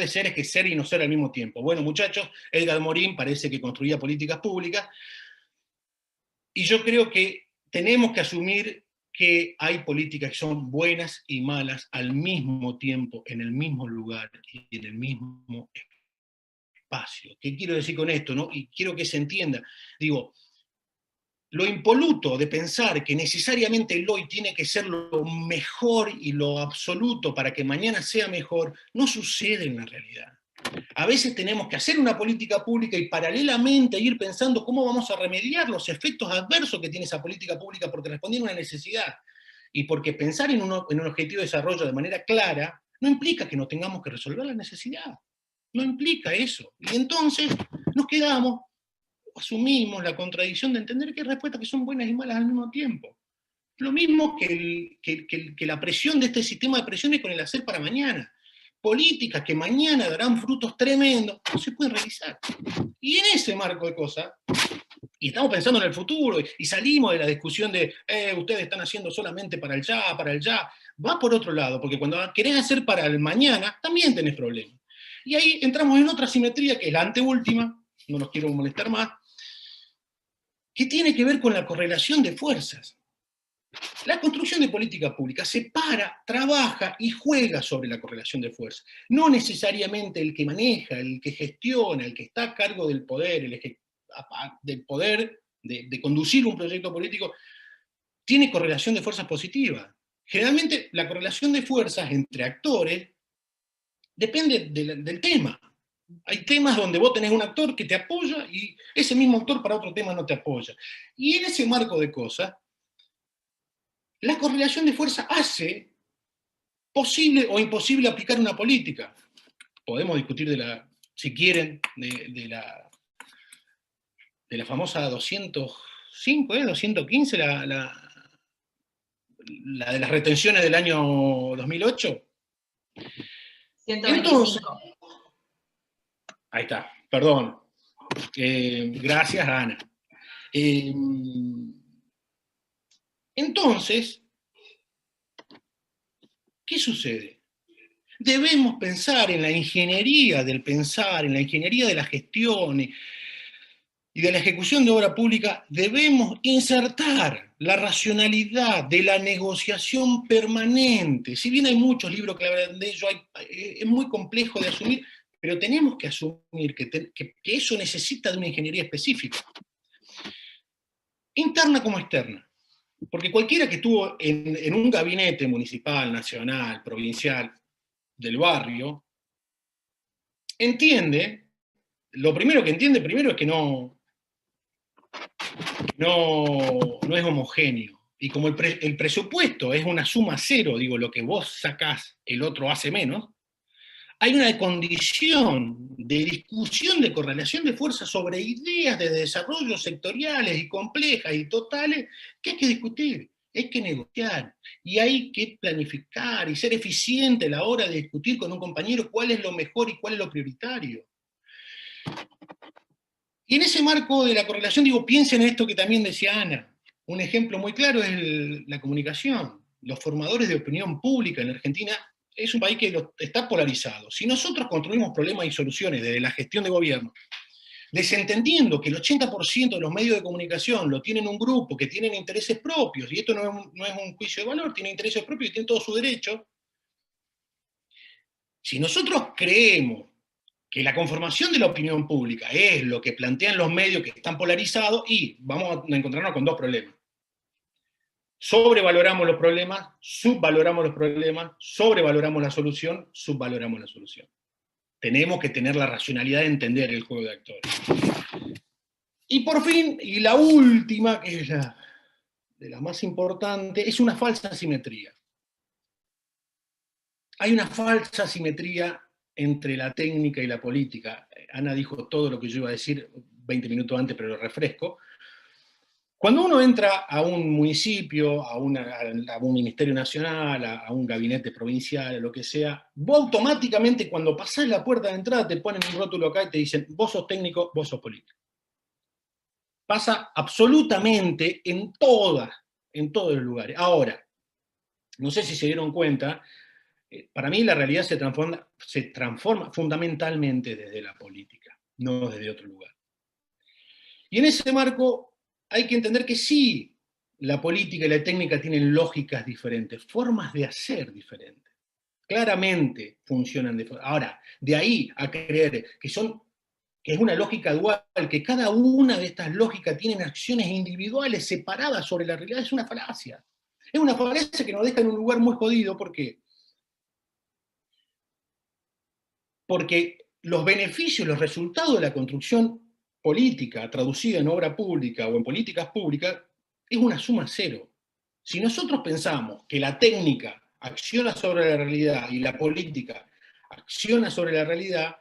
ser es que ser y no ser al mismo tiempo. Bueno, muchachos, Edgar Morín parece que construía políticas públicas, y yo creo que tenemos que asumir que hay políticas que son buenas y malas al mismo tiempo, en el mismo lugar y en el mismo espacio. ¿Qué quiero decir con esto, no? Y quiero que se entienda. Digo, lo impoluto de pensar que necesariamente el hoy tiene que ser lo mejor y lo absoluto para que mañana sea mejor, no sucede en la realidad. A veces tenemos que hacer una política pública y paralelamente ir pensando cómo vamos a remediar los efectos adversos que tiene esa política pública porque responde a una necesidad. Y porque pensar en un objetivo de desarrollo de manera clara no implica que no tengamos que resolver la necesidad. No implica eso. Y entonces nos quedamos, asumimos la contradicción de entender que hay respuestas que son buenas y malas al mismo tiempo. Lo mismo que la presión de este sistema de presiones con el hacer para mañana. Políticas que mañana darán frutos tremendos, no se pueden realizar. Y en ese marco de cosas, y estamos pensando en el futuro, y salimos de la discusión de ustedes están haciendo solamente para el ya, va por otro lado, porque cuando querés hacer para el mañana, también tenés problemas. Y ahí entramos en otra simetría, que es la anteúltima, no los quiero molestar más, que tiene que ver con la correlación de fuerzas. La construcción de política pública separa, trabaja y juega sobre la correlación de fuerzas. No necesariamente el que maneja, el que gestiona, el que está a cargo del poder, de conducir un proyecto político, tiene correlación de fuerzas positiva. Generalmente la correlación de fuerzas entre actores depende del tema. Hay temas donde vos tenés un actor que te apoya y ese mismo actor para otro tema no te apoya. Y en ese marco de cosas, la correlación de fuerza hace posible o imposible aplicar una política. Podemos discutir si quieren, de la famosa 205, 215, la de las retenciones del año 2008. 125. Entonces, ahí está, perdón. Gracias, Ana. Entonces, ¿qué sucede? Debemos pensar en la ingeniería del pensar, en la ingeniería de la gestión y de la ejecución de obra pública, debemos insertar la racionalidad de la negociación permanente. Si bien hay muchos libros que hablan de ello, es muy complejo de asumir, pero tenemos que asumir que eso necesita de una ingeniería específica, interna como externa. Porque cualquiera que estuvo en un gabinete municipal, nacional, provincial, del barrio, entiende, lo primero que entiende primero es que no es homogéneo. Y como el presupuesto es una suma cero, digo, lo que vos sacás, el otro hace menos, hay una condición de discusión, de correlación de fuerzas sobre ideas de desarrollo sectoriales y complejas y totales que hay que discutir, hay que negociar, y hay que planificar y ser eficiente a la hora de discutir con un compañero cuál es lo mejor y cuál es lo prioritario. Y en ese marco de la correlación, digo, piensen en esto que también decía Ana. Un ejemplo muy claro es la comunicación. Los formadores de opinión pública en Argentina es un país que está polarizado. Si nosotros construimos problemas y soluciones desde la gestión de gobierno, desentendiendo que el 80% de los medios de comunicación lo tienen un grupo que tienen intereses propios, y esto no es un juicio de valor, tiene intereses propios y tiene todo su derecho, si nosotros creemos que la conformación de la opinión pública es lo que plantean los medios que están polarizados, y vamos a encontrarnos con dos problemas. Sobrevaloramos los problemas, subvaloramos los problemas, sobrevaloramos la solución, subvaloramos la solución. Tenemos que tener la racionalidad de entender el juego de actores. Y por fin, y la última, que es de las más importantes, es una falsa simetría. Hay una falsa simetría entre la técnica y la política. Ana dijo todo lo que yo iba a decir 20 minutos antes, pero lo refresco. Cuando uno entra a un municipio, a un ministerio nacional, a un gabinete provincial, lo que sea, vos automáticamente cuando pasás la puerta de entrada te ponen un rótulo acá y te dicen, vos sos técnico, vos sos político. Pasa absolutamente en todos los lugares. Ahora, no sé si se dieron cuenta, para mí la realidad se transforma fundamentalmente desde la política, no desde otro lugar. Y en ese marco hay que entender que sí, la política y la técnica tienen lógicas diferentes, formas de hacer diferentes. Claramente funcionan de forma. Ahora, de ahí a creer que es una lógica dual, que cada una de estas lógicas tienen acciones individuales separadas sobre la realidad, es una falacia. Es una falacia que nos deja en un lugar muy jodido, ¿por qué? Porque los beneficios, los resultados de la construcción política traducida en obra pública o en políticas públicas es una suma cero. Si nosotros pensamos que la técnica acciona sobre la realidad y la política acciona sobre la realidad,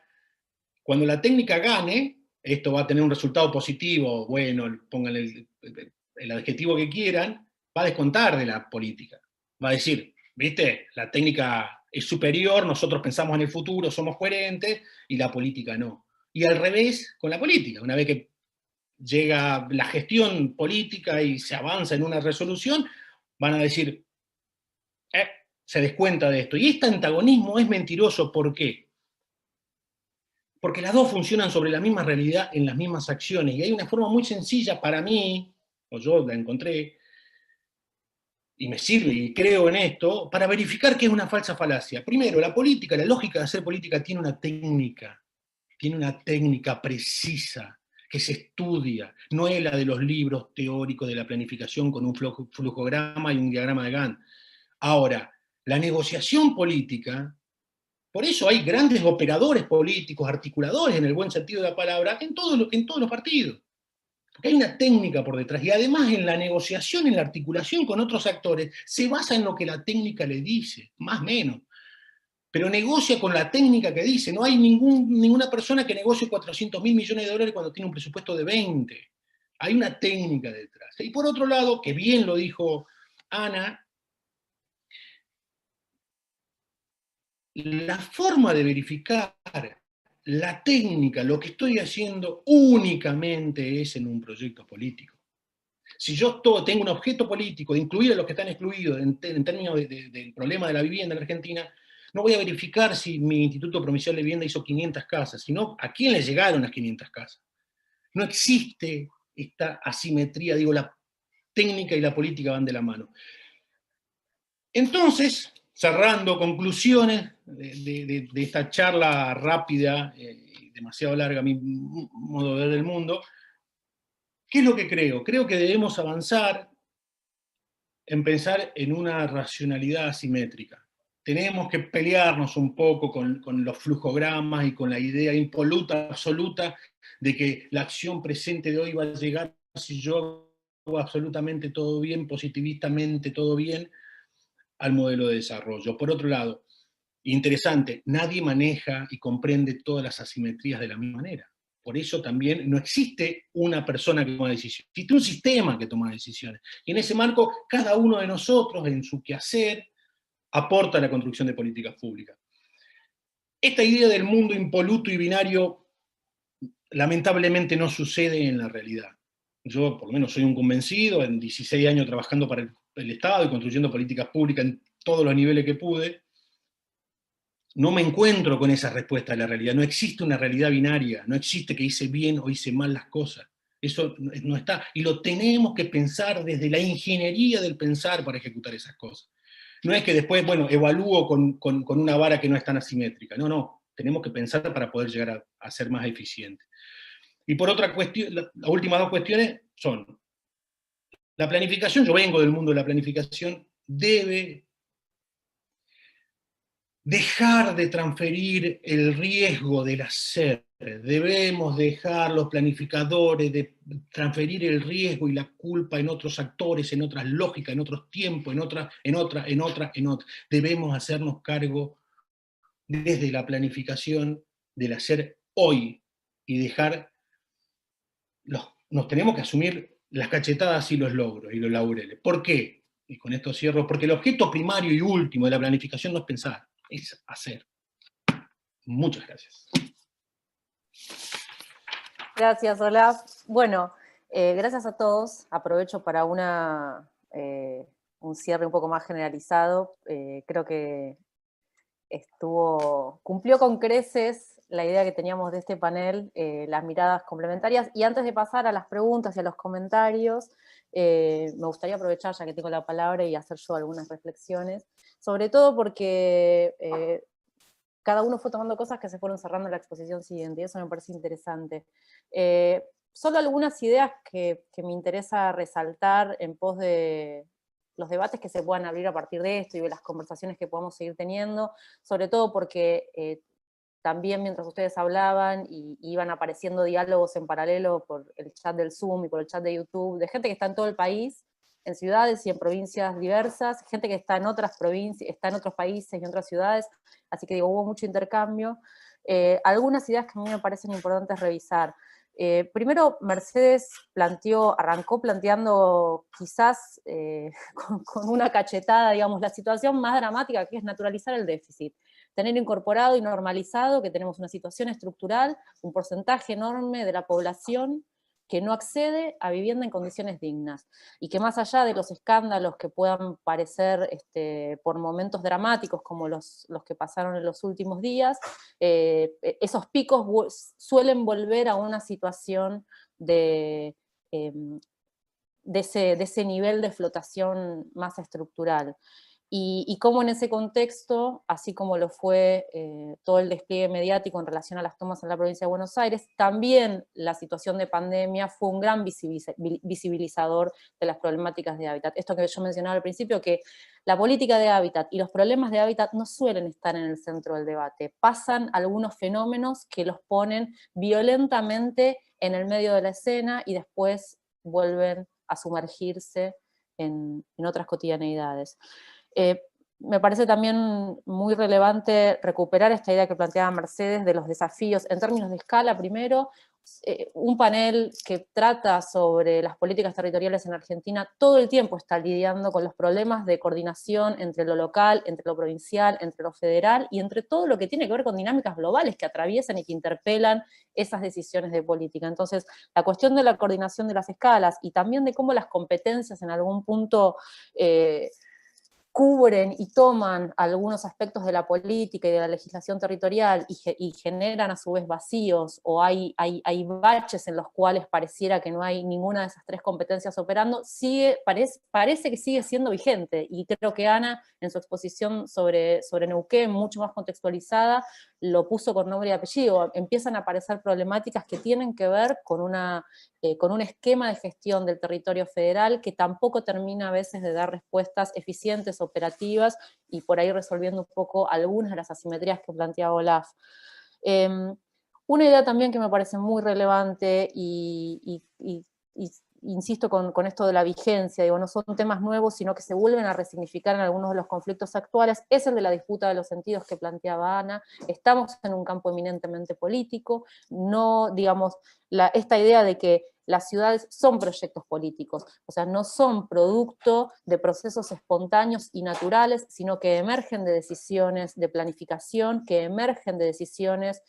cuando la técnica gane, esto va a tener un resultado positivo, bueno, pónganle el adjetivo que quieran, va a descontar de la política. Va a decir, ¿viste? La técnica es superior, nosotros pensamos en el futuro, somos coherentes, y la política no. Y al revés con la política. Una vez que llega la gestión política y se avanza en una resolución, van a decir, se descuenta de esto. Y este antagonismo es mentiroso, ¿por qué? Porque las dos funcionan sobre la misma realidad en las mismas acciones. Y hay una forma muy sencilla para mí, o yo la encontré, y me sirve y creo en esto, para verificar que es una falsa falacia. Primero, la política, la lógica de hacer política tiene una técnica precisa, que se estudia, no es la de los libros teóricos de la planificación con un flujograma y un diagrama de Gantt. Ahora, la negociación política, por eso hay grandes operadores políticos, articuladores en el buen sentido de la palabra, en todos los partidos. Porque hay una técnica por detrás, y además en la negociación, en la articulación con otros actores, se basa en lo que la técnica le dice, más o menos. Pero negocia con la técnica que dice. No hay ninguna persona que negocie 400.000 millones de dólares cuando tiene un presupuesto de 20. Hay una técnica detrás. Y por otro lado, que bien lo dijo Ana, la forma de verificar la técnica, lo que estoy haciendo, únicamente es en un proyecto político. Si yo tengo un objeto político de incluir a los que están excluidos en términos del problema de la vivienda en la Argentina, no voy a verificar si mi Instituto Provincial de Vivienda hizo 500 casas, sino a quién le llegaron las 500 casas. No existe esta asimetría, digo, la técnica y la política van de la mano. Entonces, cerrando conclusiones de esta charla rápida, demasiado larga a mi modo de ver el mundo, ¿qué es lo que creo? Creo que debemos avanzar en pensar en una racionalidad asimétrica. Tenemos que pelearnos un poco con los flujogramas y con la idea impoluta, absoluta, de que la acción presente de hoy va a llegar si yo hago absolutamente todo bien, positivistamente todo bien, al modelo de desarrollo. Por otro lado, interesante, nadie maneja y comprende todas las asimetrías de la misma manera. Por eso también no existe una persona que toma decisiones, existe un sistema que toma decisiones. Y en ese marco, cada uno de nosotros, en su quehacer, aporta a la construcción de políticas públicas. Esta idea del mundo impoluto y binario, lamentablemente no sucede en la realidad. Yo, por lo menos, soy un convencido, en 16 años trabajando para el Estado y construyendo políticas públicas en todos los niveles que pude, no me encuentro con esa respuesta de la realidad. No existe una realidad binaria, no existe que hice bien o hice mal las cosas. Eso no está. Y lo tenemos que pensar desde la ingeniería del pensar para ejecutar esas cosas. No es que después, bueno, evalúo con una vara que no es tan asimétrica. No, no. Tenemos que pensar para poder llegar a ser más eficientes. Y por otra cuestión, las últimas dos cuestiones son, la planificación, yo vengo del mundo de la planificación, debe dejar de transferir el riesgo del hacer. Debemos dejar los planificadores de transferir el riesgo y la culpa en otros actores, en otras lógicas, en otros tiempos, en otra. Debemos hacernos cargo desde la planificación del hacer hoy y dejar, nos tenemos que asumir las cachetadas y los logros y los laureles. ¿Por qué? Y con esto cierro, porque el objeto primario y último de la planificación no es pensar, es hacer. Muchas gracias. Gracias, Olaf. Bueno, gracias a todos. Aprovecho para un cierre un poco más generalizado. Creo que cumplió con creces la idea que teníamos de este panel, las miradas complementarias. Y antes de pasar a las preguntas y a los comentarios, me gustaría aprovechar, ya que tengo la palabra, y hacer yo algunas reflexiones, sobre todo porque cada uno fue tomando cosas que se fueron cerrando en la exposición siguiente, y eso me parece interesante. Solo algunas ideas que me interesa resaltar en pos de los debates que se puedan abrir a partir de esto y de las conversaciones que podamos seguir teniendo, sobre todo porque también mientras ustedes hablaban y iban apareciendo diálogos en paralelo por el chat del Zoom y por el chat de YouTube, de gente que está en todo el país, en ciudades y en provincias diversas, gente que está en otras provincias, está en otros países y en otras ciudades, así que digo, hubo mucho intercambio. Algunas ideas que a mí me parecen importantes revisar. Primero, Mercedes arrancó planteando quizás con una cachetada, digamos, la situación más dramática, que es naturalizar el déficit. Tener incorporado y normalizado que tenemos una situación estructural, un porcentaje enorme de la población que no accede a vivienda en condiciones dignas, y que más allá de los escándalos que puedan parecer por momentos dramáticos como los que pasaron en los últimos días, esos picos suelen volver a una situación de ese nivel de flotación más estructural. Y cómo en ese contexto, así como lo fue todo el despliegue mediático en relación a las tomas en la provincia de Buenos Aires, también la situación de pandemia fue un gran visibilizador de las problemáticas de hábitat. Esto que yo mencionaba al principio, que la política de hábitat y los problemas de hábitat no suelen estar en el centro del debate. Pasan algunos fenómenos que los ponen violentamente en el medio de la escena y después vuelven a sumergirse en otras cotidianeidades. Me parece también muy relevante recuperar esta idea que planteaba Mercedes de los desafíos en términos de escala. Primero, un panel que trata sobre las políticas territoriales en Argentina todo el tiempo está lidiando con los problemas de coordinación entre lo local, entre lo provincial, entre lo federal y entre todo lo que tiene que ver con dinámicas globales que atraviesan y que interpelan esas decisiones de política. Entonces, la cuestión de la coordinación de las escalas y también de cómo las competencias en algún punto cubren y toman algunos aspectos de la política y de la legislación territorial y generan a su vez vacíos, o hay baches en los cuales pareciera que no hay ninguna de esas tres competencias operando, parece que sigue siendo vigente, y creo que Ana, en su exposición sobre Neuquén, mucho más contextualizada, lo puso con nombre y apellido. Empiezan a aparecer problemáticas que tienen que ver con un esquema de gestión del territorio federal que tampoco termina a veces de dar respuestas eficientes, operativas, y por ahí resolviendo un poco algunas de las asimetrías que planteaba Olaf. Una idea también que me parece muy relevante, y insisto con esto de la vigencia, digo, no son temas nuevos, sino que se vuelven a resignificar en algunos de los conflictos actuales, es el de la disputa de los sentidos que planteaba Ana. Estamos en un campo eminentemente político, no, digamos, esta idea de que las ciudades son proyectos políticos, o sea, no son producto de procesos espontáneos y naturales, sino que emergen de decisiones de planificación, que emergen de decisiones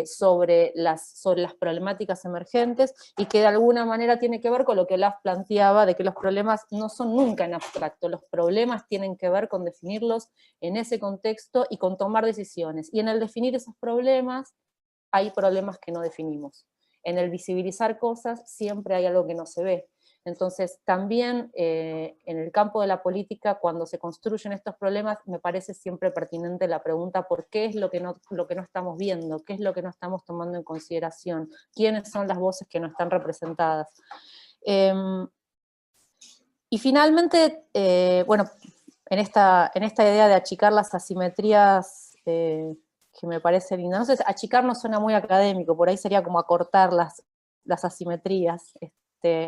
sobre las problemáticas emergentes, y que de alguna manera tiene que ver con lo que Olaf planteaba, de que los problemas no son nunca en abstracto, los problemas tienen que ver con definirlos en ese contexto y con tomar decisiones, y en el definir esos problemas hay problemas que no definimos. En el visibilizar cosas siempre hay algo que no se ve. Entonces, también en el campo de la política, cuando se construyen estos problemas, me parece siempre pertinente la pregunta: ¿por qué es lo que no estamos viendo? ¿Qué es lo que no estamos tomando en consideración? ¿Quiénes son las voces que no están representadas? Y finalmente, bueno, en esta idea de achicar las asimetrías, que me parece linda. No sé, achicar no suena muy académico, por ahí sería como acortar las asimetrías,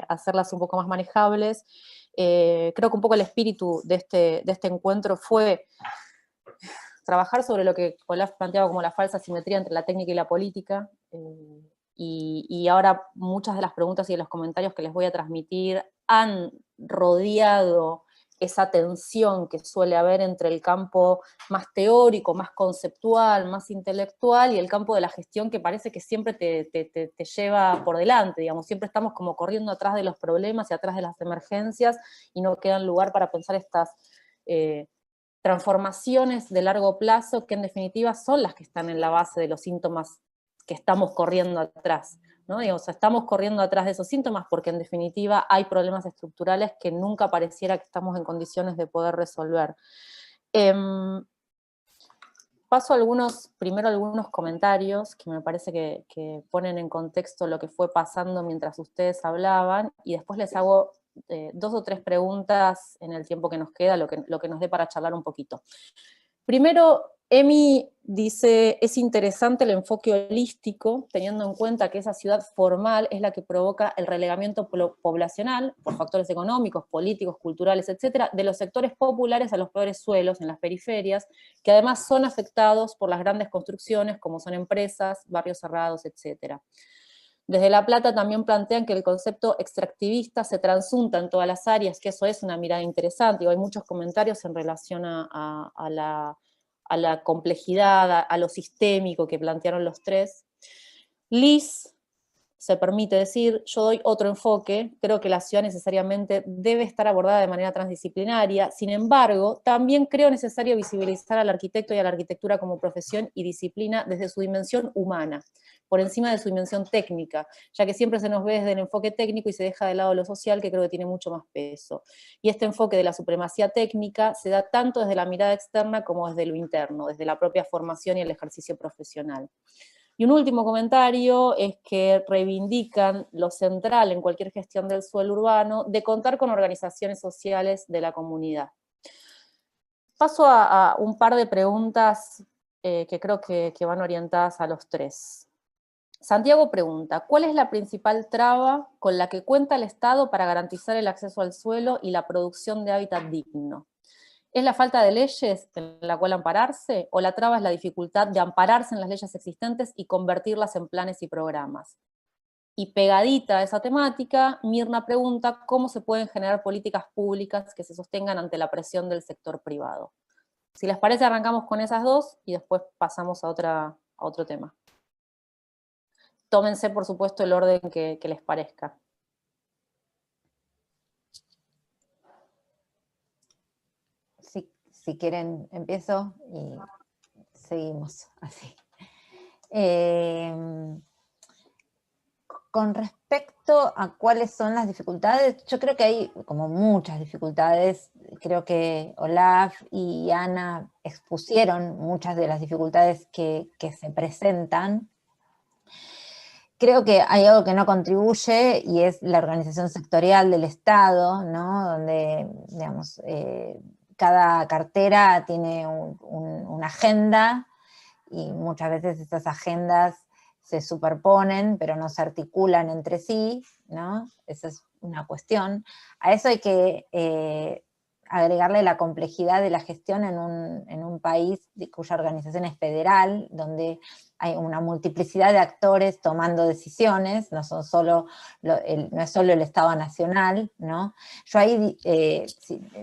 hacerlas un poco más manejables. Creo que un poco el espíritu de este encuentro fue trabajar sobre lo que Olaf planteaba como la falsa simetría entre la técnica y la política, y ahora muchas de las preguntas y de los comentarios que les voy a transmitir han rodeado esa tensión que suele haber entre el campo más teórico, más conceptual, más intelectual, y el campo de la gestión, que parece que siempre te lleva por delante, digamos, siempre estamos como corriendo atrás de los problemas y atrás de las emergencias, y no quedan lugar para pensar estas transformaciones de largo plazo, que en definitiva son las que están en la base de los síntomas que estamos corriendo atrás, ¿no? Digamos, estamos corriendo atrás de esos síntomas porque en definitiva hay problemas estructurales que nunca pareciera que estamos en condiciones de poder resolver. Paso primero algunos comentarios que me parece que ponen en contexto lo que fue pasando mientras ustedes hablaban, y después les hago 2 o 3 preguntas en el tiempo que nos queda, lo que nos dé para charlar un poquito. Primero, Emi dice, es interesante el enfoque holístico, teniendo en cuenta que esa ciudad formal es la que provoca el relegamiento poblacional, por factores económicos, políticos, culturales, etcétera, de los sectores populares a los peores suelos en las periferias, que además son afectados por las grandes construcciones, como son empresas, barrios cerrados, etcétera. Desde La Plata también plantean que el concepto extractivista se transunta en todas las áreas, que eso es una mirada interesante, y hay muchos comentarios en relación a la complejidad, a lo sistémico que plantearon los tres. Liz se permite decir, yo doy otro enfoque, creo que la ciudad necesariamente debe estar abordada de manera transdisciplinaria, sin embargo, también creo necesario visibilizar al arquitecto y a la arquitectura como profesión y disciplina desde su dimensión humana, por encima de su dimensión técnica, ya que siempre se nos ve desde el enfoque técnico y se deja de lado lo social, que creo que tiene mucho más peso. Y este enfoque de la supremacía técnica se da tanto desde la mirada externa como desde lo interno, desde la propia formación y el ejercicio profesional. Y un último comentario es que reivindican lo central en cualquier gestión del suelo urbano de contar con organizaciones sociales de la comunidad. Paso a un par de preguntas que creo que van orientadas a los tres. Santiago pregunta, ¿cuál es la principal traba con la que cuenta el Estado para garantizar el acceso al suelo y la producción de hábitat digno? ¿Es la falta de leyes en la cual ampararse, o la traba es la dificultad de ampararse en las leyes existentes y convertirlas en planes y programas? Y pegadita a esa temática, Mirna pregunta cómo se pueden generar políticas públicas que se sostengan ante la presión del sector privado. Si les parece, arrancamos con esas dos y después pasamos a otro tema. Tómense, por supuesto, el orden que les parezca. Si quieren, empiezo y seguimos así. Con respecto a cuáles son las dificultades, yo creo que hay como muchas dificultades. Creo que Olaf y Ana expusieron muchas de las dificultades que se presentan. Creo que hay algo que no contribuye y es la organización sectorial del Estado, ¿no? Donde, digamos, cada cartera tiene una agenda y muchas veces esas agendas se superponen, pero no se articulan entre sí, ¿no? Esa es una cuestión. A eso hay que agregarle la complejidad de la gestión en un país cuya organización es federal, donde hay una multiplicidad de actores tomando decisiones, no es solo el Estado nacional, ¿no? Yo ahí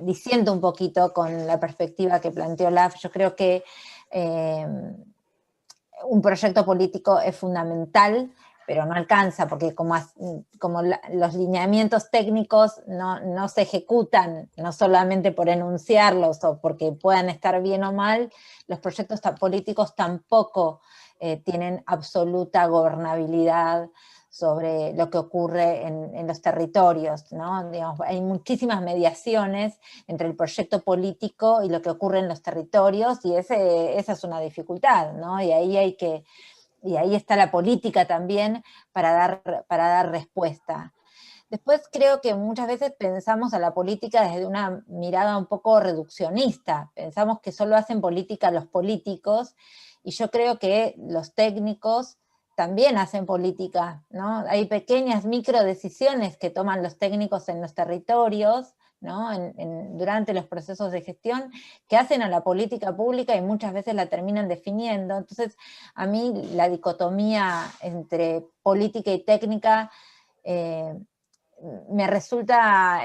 disiento un poquito con la perspectiva que planteó Olaf. Yo creo que un proyecto político es fundamental, pero no alcanza, porque como los lineamientos técnicos no se ejecutan, no solamente por enunciarlos o porque puedan estar bien o mal, los proyectos políticos tampoco tienen absoluta gobernabilidad sobre lo que ocurre en los territorios, ¿no? Digamos, hay muchísimas mediaciones entre el proyecto político y lo que ocurre en los territorios, y esa es una dificultad, ¿no? Y ahí está la política también para dar respuesta. Después creo que muchas veces pensamos a la política desde una mirada un poco reduccionista, pensamos que solo hacen política los políticos, y yo creo que los técnicos también hacen política, ¿no? Hay pequeñas microdecisiones que toman los técnicos en los territorios, ¿no? Durante los procesos de gestión, que hacen a la política pública y muchas veces la terminan definiendo. Entonces, a mí la dicotomía entre política y técnica me resulta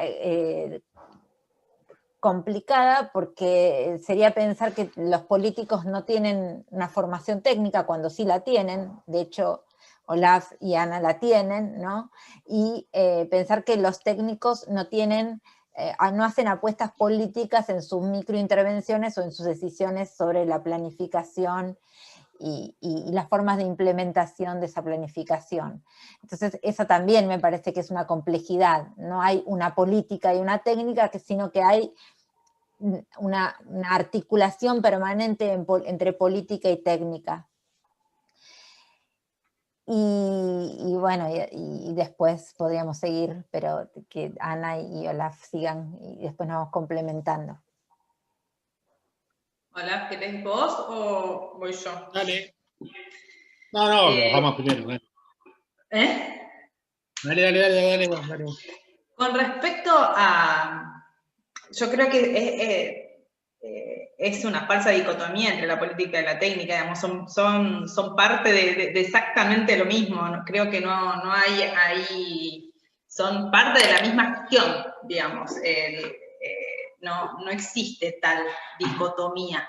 complicada, porque sería pensar que los políticos no tienen una formación técnica cuando sí la tienen. De hecho, Olaf y Ana la tienen, ¿no? Y pensar que los técnicos no hacen apuestas políticas en sus microintervenciones o en sus decisiones sobre la planificación y las formas de implementación de esa planificación. Entonces, eso también me parece que es una complejidad. No hay una política y una técnica, sino que hay una articulación permanente entre política y técnica. Y bueno, y después podríamos seguir, pero que Ana y Olaf sigan y después nos vamos complementando. Hola, ¿querés vos o voy yo? Dale. No, vamos primero, dale. Dale vos. Con respecto a... Yo creo que es una falsa dicotomía entre la política y la técnica, digamos, son parte de exactamente lo mismo. Creo que no hay ahí... Son parte de la misma gestión, digamos. No existe tal dicotomía.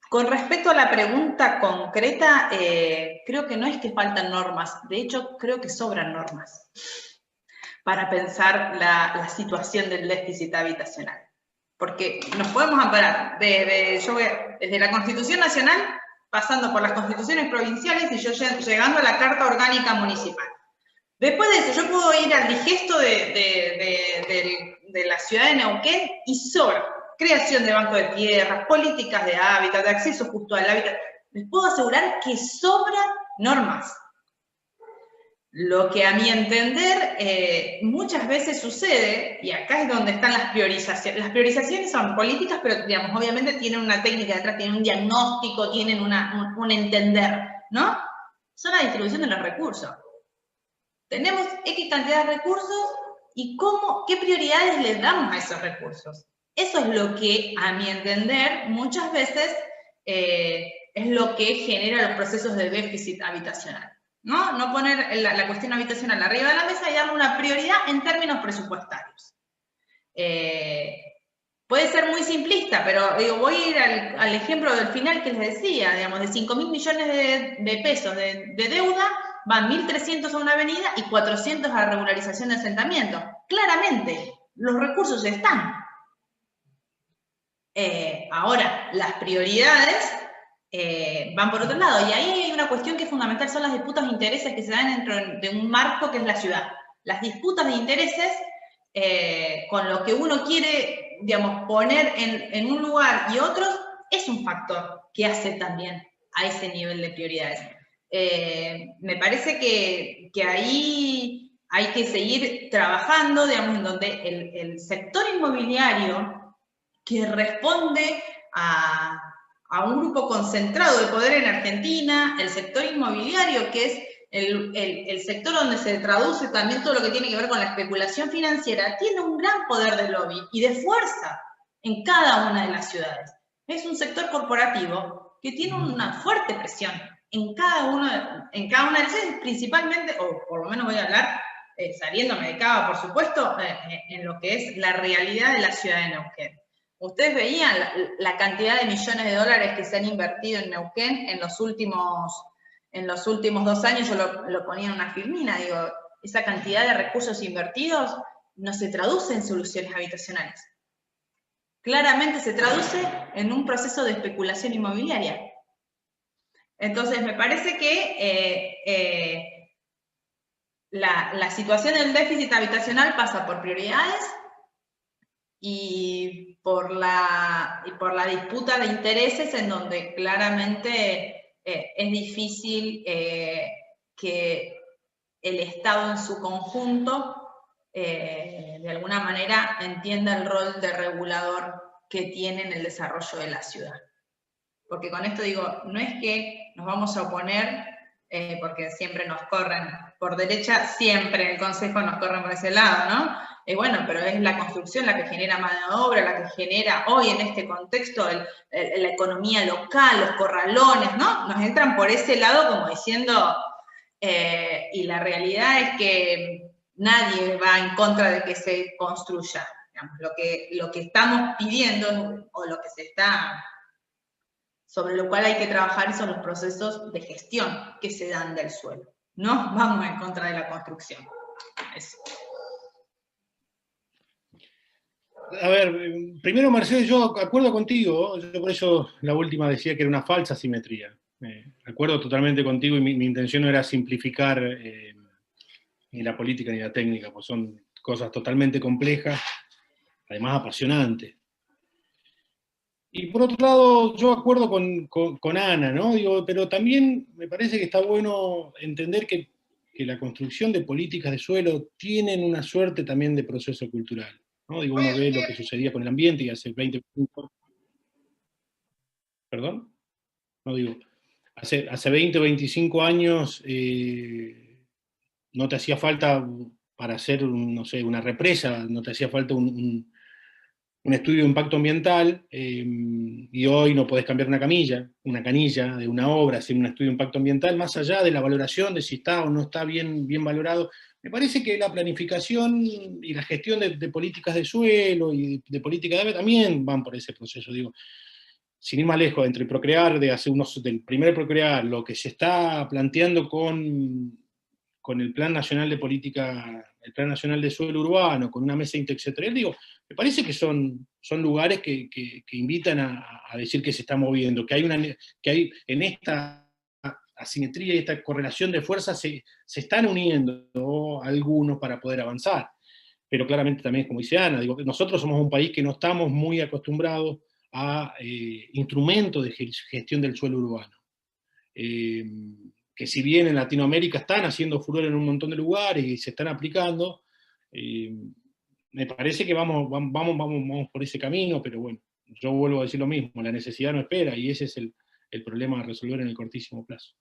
Con respecto a la pregunta concreta, creo que no es que faltan normas, de hecho creo que sobran normas para pensar la situación del déficit habitacional. Porque nos podemos amparar desde la Constitución Nacional, pasando por las constituciones provinciales y yo llegando a la Carta Orgánica Municipal. Después de eso, yo puedo ir al digesto de la ciudad de Neuquén y sobra creación de bancos de tierra, políticas de hábitat, de acceso justo al hábitat. Les puedo asegurar que sobran normas. Lo que a mi entender muchas veces sucede, y acá es donde están las priorizaciones. Las priorizaciones son políticas, pero digamos, obviamente tienen una técnica detrás, tienen un diagnóstico, tienen un entender, ¿no? Son la distribución de los recursos. Tenemos X cantidad de recursos y qué prioridades les damos a esos recursos. Eso es lo que, a mi entender, muchas veces es lo que genera los procesos de déficit habitacional. No poner la cuestión habitacional arriba de la mesa y darle una prioridad en términos presupuestarios. Puede ser muy simplista, pero digo, voy a ir al ejemplo del final que les decía, digamos, de 5.000 millones de pesos de deuda, van 1.300 a una avenida y 400 a regularización de asentamiento. Claramente, los recursos están. Ahora, las prioridades van por otro lado, y ahí hay una cuestión que es fundamental, son las disputas de intereses que se dan dentro de un marco que es la ciudad. Las disputas de intereses, con lo que uno quiere, digamos, poner en un lugar y otros, es un factor que hace también a ese nivel de prioridades. Me parece que ahí hay que seguir trabajando, digamos, en donde el sector inmobiliario que responde a un grupo concentrado de poder en Argentina, el sector inmobiliario, que es el sector donde se traduce también todo lo que tiene que ver con la especulación financiera, tiene un gran poder de lobby y de fuerza en cada una de las ciudades. Es un sector corporativo que tiene una fuerte presión en cada una de las ciudades, principalmente, o por lo menos voy a hablar, saliéndome de Cava, por supuesto, en lo que es la realidad de la ciudad de Neuquén. Ustedes veían la cantidad de millones de dólares que se han invertido en Neuquén en los últimos 2 años, yo lo ponía en una filmina, digo, esa cantidad de recursos invertidos no se traduce en soluciones habitacionales. Claramente se traduce en un proceso de especulación inmobiliaria. Entonces, me parece que la situación del déficit habitacional pasa por prioridades y por la disputa de intereses en donde claramente es difícil que el Estado en su conjunto de alguna manera entienda el rol de regulador que tiene en el desarrollo de la ciudad. Porque con esto digo, no es que nos vamos a oponer, porque siempre nos corren por derecha, siempre en el Consejo nos corren por ese lado, ¿no? Bueno, pero es la construcción la que genera mano de obra, la que genera hoy en este contexto la economía local, los corralones, ¿no? Nos entran por ese lado como diciendo, y la realidad es que nadie va en contra de que se construya. Digamos, lo que estamos pidiendo, o lo que se está, sobre lo cual hay que trabajar, son los procesos de gestión que se dan del suelo. No vamos en contra de la construcción. Eso. A ver, primero, Mercedes, yo acuerdo contigo, yo por eso la última decía que era una falsa simetría. Acuerdo totalmente contigo y mi intención no era simplificar ni la política ni la técnica, pues son cosas totalmente complejas, además apasionantes. Y por otro lado, yo acuerdo con Ana, ¿no? Digo, pero también me parece que está bueno entender que la construcción de políticas de suelo tienen una suerte también de proceso cultural. ¿no? Digo, uno ve lo que sucedía con el ambiente y hace 20, 25, perdón, no digo, hace 20 o 25 años no te hacía falta para hacer, no sé, una represa, no te hacía falta un estudio de impacto ambiental, y hoy no podés cambiar una canilla de una obra sin un estudio de impacto ambiental, más allá de la valoración de si está o no está bien valorado. Me parece que la planificación y la gestión de políticas de suelo y de política de agua también van por ese proceso, digo. Sin ir más lejos, entre Procrear, del primer Procrear, lo que se está planteando con el Plan Nacional de Política, el Plan Nacional de Suelo Urbano, con una mesa intersectorial, digo, me parece que son lugares que invitan a decir que se está moviendo, que hay en esta asimetría y esta correlación de fuerzas se están uniendo, ¿no?, algunos para poder avanzar. Pero claramente también, como dice Ana, digo, nosotros somos un país que no estamos muy acostumbrados a instrumentos de gestión del suelo urbano. Que si bien en Latinoamérica están haciendo furor en un montón de lugares y se están aplicando, me parece que vamos por ese camino, pero bueno, yo vuelvo a decir lo mismo, la necesidad no espera, y ese es el problema a resolver en el cortísimo plazo.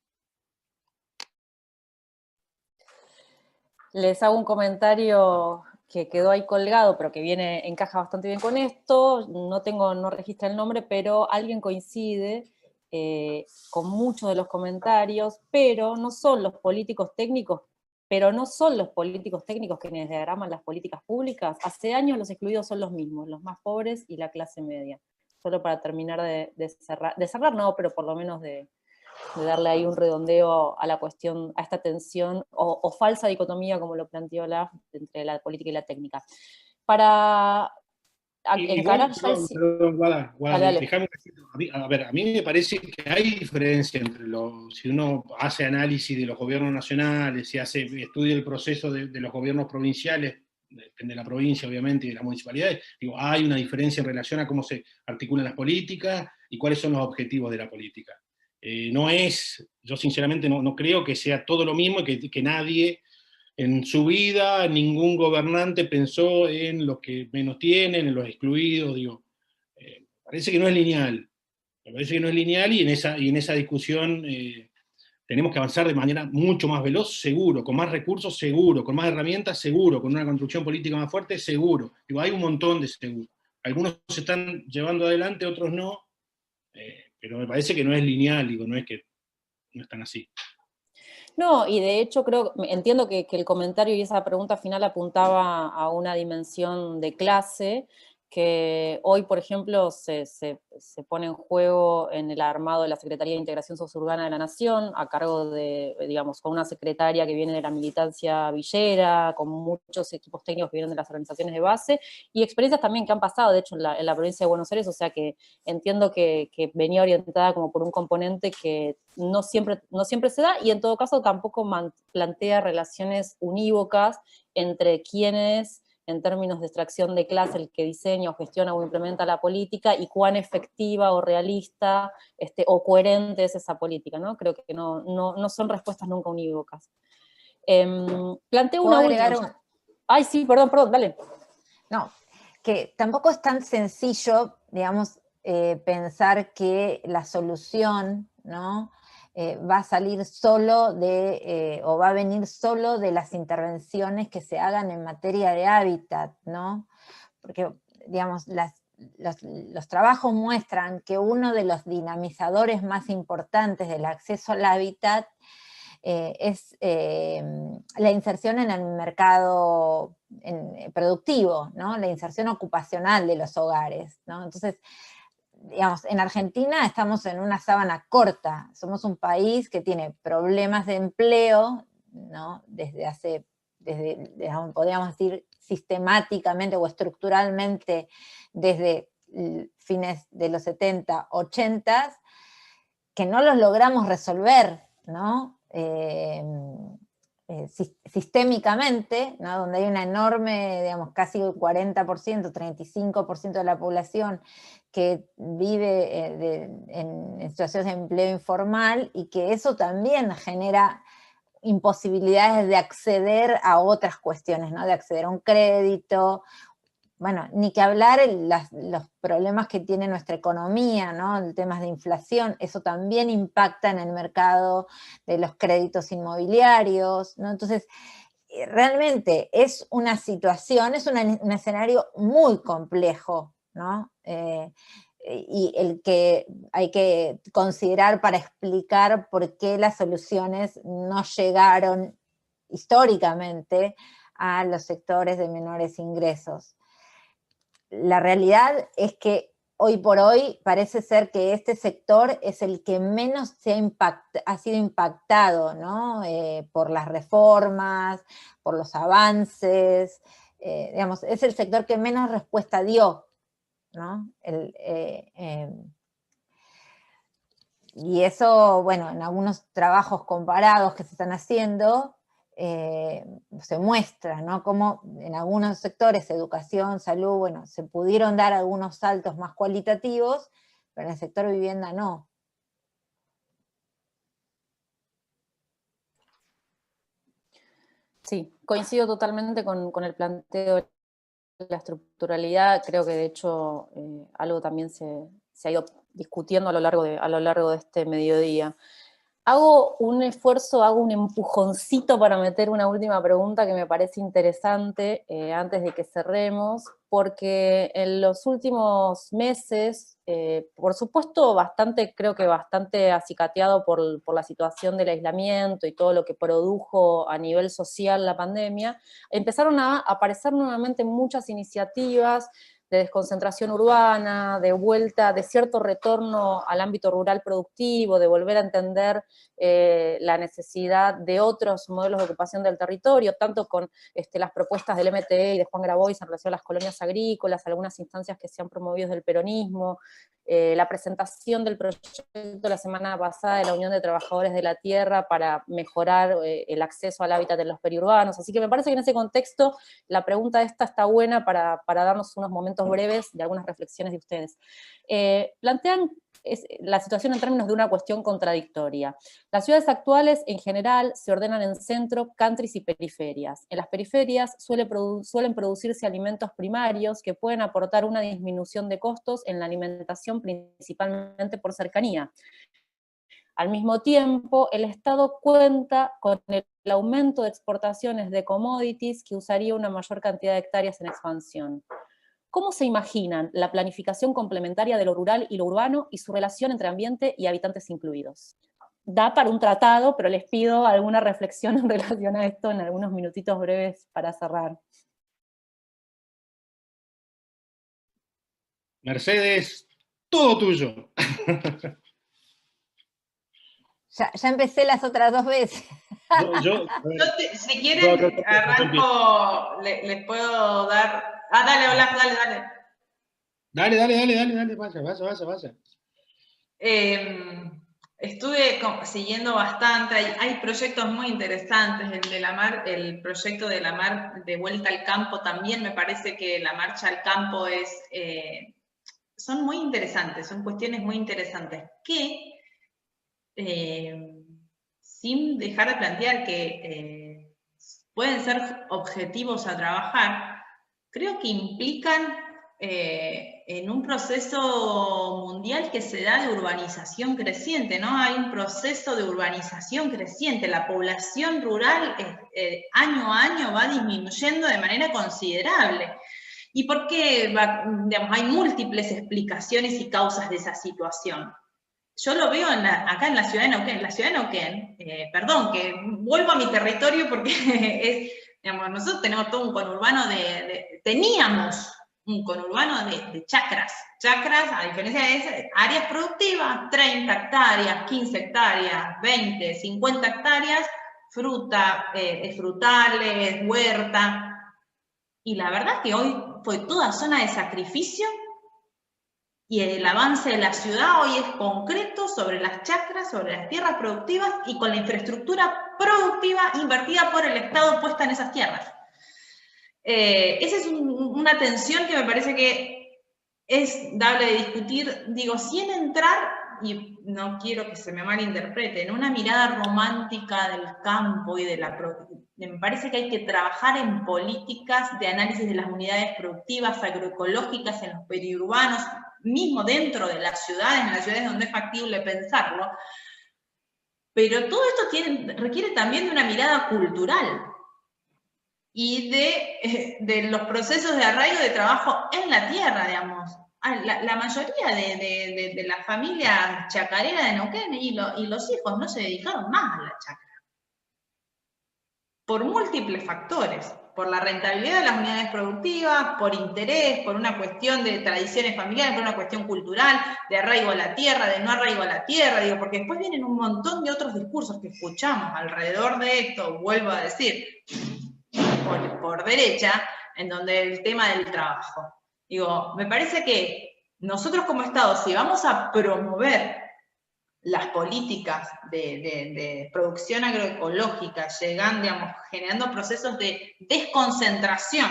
Les hago un comentario que quedó ahí colgado, pero que encaja bastante bien con esto. No registra el nombre, pero alguien coincide con muchos de los comentarios, pero no son los políticos técnicos quienes diagraman las políticas públicas. Hace años los excluidos son los mismos, los más pobres y la clase media. Solo para terminar de cerrar no, pero por lo menos de darle ahí un redondeo a la cuestión, a esta tensión o falsa dicotomía, como lo planteó Olaf, entre la política y la técnica. Para encarar ya el... Perdón, Guada, Dale. déjame un ratito. A mí me parece que hay diferencia entre si uno hace análisis de los gobiernos nacionales, si estudia el proceso de los gobiernos provinciales, depende de la provincia, obviamente, y de las municipalidades, digo, hay una diferencia en relación a cómo se articulan las políticas y cuáles son los objetivos de la política. Yo sinceramente no creo que sea todo lo mismo, que nadie en su vida, ningún gobernante pensó en los que menos tienen, en los excluidos, digo, parece que no es lineal, me parece que no es lineal, y en esa discusión tenemos que avanzar de manera mucho más veloz, seguro, con más recursos, seguro, con más herramientas, seguro, con una construcción política más fuerte, seguro. Digo, hay un montón de seguros. Algunos se están llevando adelante, otros no, pero me parece que no es lineal, digo, no es que no están así. No, y de hecho entiendo que el comentario y esa pregunta final apuntaba a una dimensión de clase que hoy, por ejemplo, se pone en juego en el armado de la Secretaría de Integración Sociurbana de la Nación, a cargo de, digamos, con una secretaria que viene de la militancia villera, con muchos equipos técnicos que vienen de las organizaciones de base, y experiencias también que han pasado, de hecho, en la provincia de Buenos Aires, o sea que entiendo que venía orientada como por un componente que no siempre se da, y en todo caso tampoco plantea relaciones unívocas entre quienes, en términos de extracción de clase, el que diseña o gestiona o implementa la política, y cuán efectiva o realista o coherente es esa política, ¿no? Creo que no son respuestas nunca unívocas. Planteo una última. Ay, sí, perdón, dale. No, que tampoco es tan sencillo, digamos, pensar que la solución, ¿no?, va a salir solo o va a venir solo de las intervenciones que se hagan en materia de hábitat, ¿no? Porque, digamos, los trabajos muestran que uno de los dinamizadores más importantes del acceso al hábitat es la inserción en el mercado productivo, ¿no?, la inserción ocupacional de los hogares, ¿no? Entonces, digamos, en Argentina estamos en una sábana corta, somos un país que tiene problemas de empleo, ¿no?, desde podríamos decir, sistemáticamente o estructuralmente desde fines de los 70, 80, que no los logramos resolver, ¿no?, sistémicamente, ¿no?, donde hay una enorme, digamos, casi 40%, 35% de la población que vive en situaciones de empleo informal, y que eso también genera imposibilidades de acceder a otras cuestiones, ¿no?, de acceder a un crédito, bueno, ni que hablar los problemas que tiene nuestra economía, ¿no? El tema de inflación, eso también impacta en el mercado de los créditos inmobiliarios, ¿no? Entonces, realmente es una situación, es un escenario muy complejo, ¿no? Y el que hay que considerar para explicar por qué las soluciones no llegaron históricamente a los sectores de menores ingresos. La realidad es que hoy por hoy parece ser que este sector es el que menos ha sido impactado, ¿no? Por las reformas, por los avances, digamos, es el sector que menos respuesta dio, ¿no? Y eso, bueno, en algunos trabajos comparados que se están haciendo, se muestra, ¿no? Cómo en algunos sectores, educación, salud, bueno, se pudieron dar algunos saltos más cualitativos, pero en el sector vivienda no. Sí, coincido totalmente con el planteo de la estructuralidad. Creo que de hecho algo también se ha ido discutiendo a lo largo de este mediodía. Hago un esfuerzo, hago un empujoncito para meter una última pregunta que me parece interesante antes de que cerremos, porque en los últimos meses, por supuesto creo que bastante acicateado por la situación del aislamiento y todo lo que produjo a nivel social la pandemia, empezaron a aparecer nuevamente muchas iniciativas de desconcentración urbana, de vuelta, de cierto retorno al ámbito rural productivo, de volver a entender la necesidad de otros modelos de ocupación del territorio, tanto con las propuestas del MTE y de Juan Grabois en relación a las colonias agrícolas, algunas instancias que se han promovido desde el peronismo, la presentación del proyecto la semana pasada de la Unión de Trabajadores de la Tierra para mejorar el acceso al hábitat en los periurbanos. Así que me parece que en ese contexto la pregunta esta está buena para darnos unos momentos breves de algunas reflexiones de ustedes. Plantean la situación en términos de una cuestión contradictoria. Las ciudades actuales, en general, se ordenan en centro, countries y periferias. En las periferias suelen producirse alimentos primarios que pueden aportar una disminución de costos en la alimentación, principalmente por cercanía. Al mismo tiempo, el Estado cuenta con el aumento de exportaciones de commodities que usaría una mayor cantidad de hectáreas en expansión. ¿Cómo se imaginan la planificación complementaria de lo rural y lo urbano y su relación entre ambiente y habitantes incluidos? Da para un tratado, pero les pido alguna reflexión en relación a esto en algunos minutitos breves para cerrar. Mercedes, todo tuyo. Ya empecé las otras 2 veces. Si quieren, arranco, les puedo dar... dale, Olaf, dale, vaya. Estuve siguiendo bastante, hay proyectos muy interesantes, el proyecto de la mar de vuelta al campo también, me parece que la marcha al campo son muy interesantes, son cuestiones muy interesantes, que sin dejar de plantear que pueden ser objetivos a trabajar, creo que implican en un proceso mundial que se da de urbanización creciente, ¿no? Hay un proceso de urbanización creciente, la población rural año a año va disminuyendo de manera considerable. ¿Y por qué? Digamos, hay múltiples explicaciones y causas de esa situación. Yo lo veo acá en la ciudad de Neuquén. La ciudad de Neuquén, perdón, que vuelvo a mi territorio porque digamos, nosotros tenemos todo un conurbano teníamos un conurbano de chacras. Chacras, a diferencia de áreas productivas, 30 hectáreas, 15 hectáreas, 20, 50 hectáreas, frutales, huerta. Y la verdad que hoy fue toda zona de sacrificio. Y el avance de la ciudad hoy es concreto sobre las chacras, sobre las tierras productivas y con la infraestructura productiva invertida por el Estado puesta en esas tierras. Esa es una tensión que me parece que es dable de discutir, digo, sin entrar y no quiero que se me malinterprete, en una mirada romántica del campo y de me parece que hay que trabajar en políticas de análisis de las unidades productivas, agroecológicas en los periurbanos, mismo dentro de las ciudades, en las ciudades donde es factible pensarlo, pero todo esto requiere también de una mirada cultural y de los procesos de arraigo de trabajo en la tierra, digamos. La mayoría de la familia chacarera de Neuquén y los hijos no se dedicaron más a la chacra. Por múltiples factores. Por la rentabilidad de las unidades productivas, por interés, por una cuestión de tradiciones familiares, por una cuestión cultural, de arraigo a la tierra, de no arraigo a la tierra, digo, porque después vienen un montón de otros discursos que escuchamos alrededor de esto, vuelvo a decir, por derecha, en donde el tema del trabajo. Digo, me parece que nosotros como Estado, si vamos a promover las políticas de producción agroecológica, digamos, generando procesos de desconcentración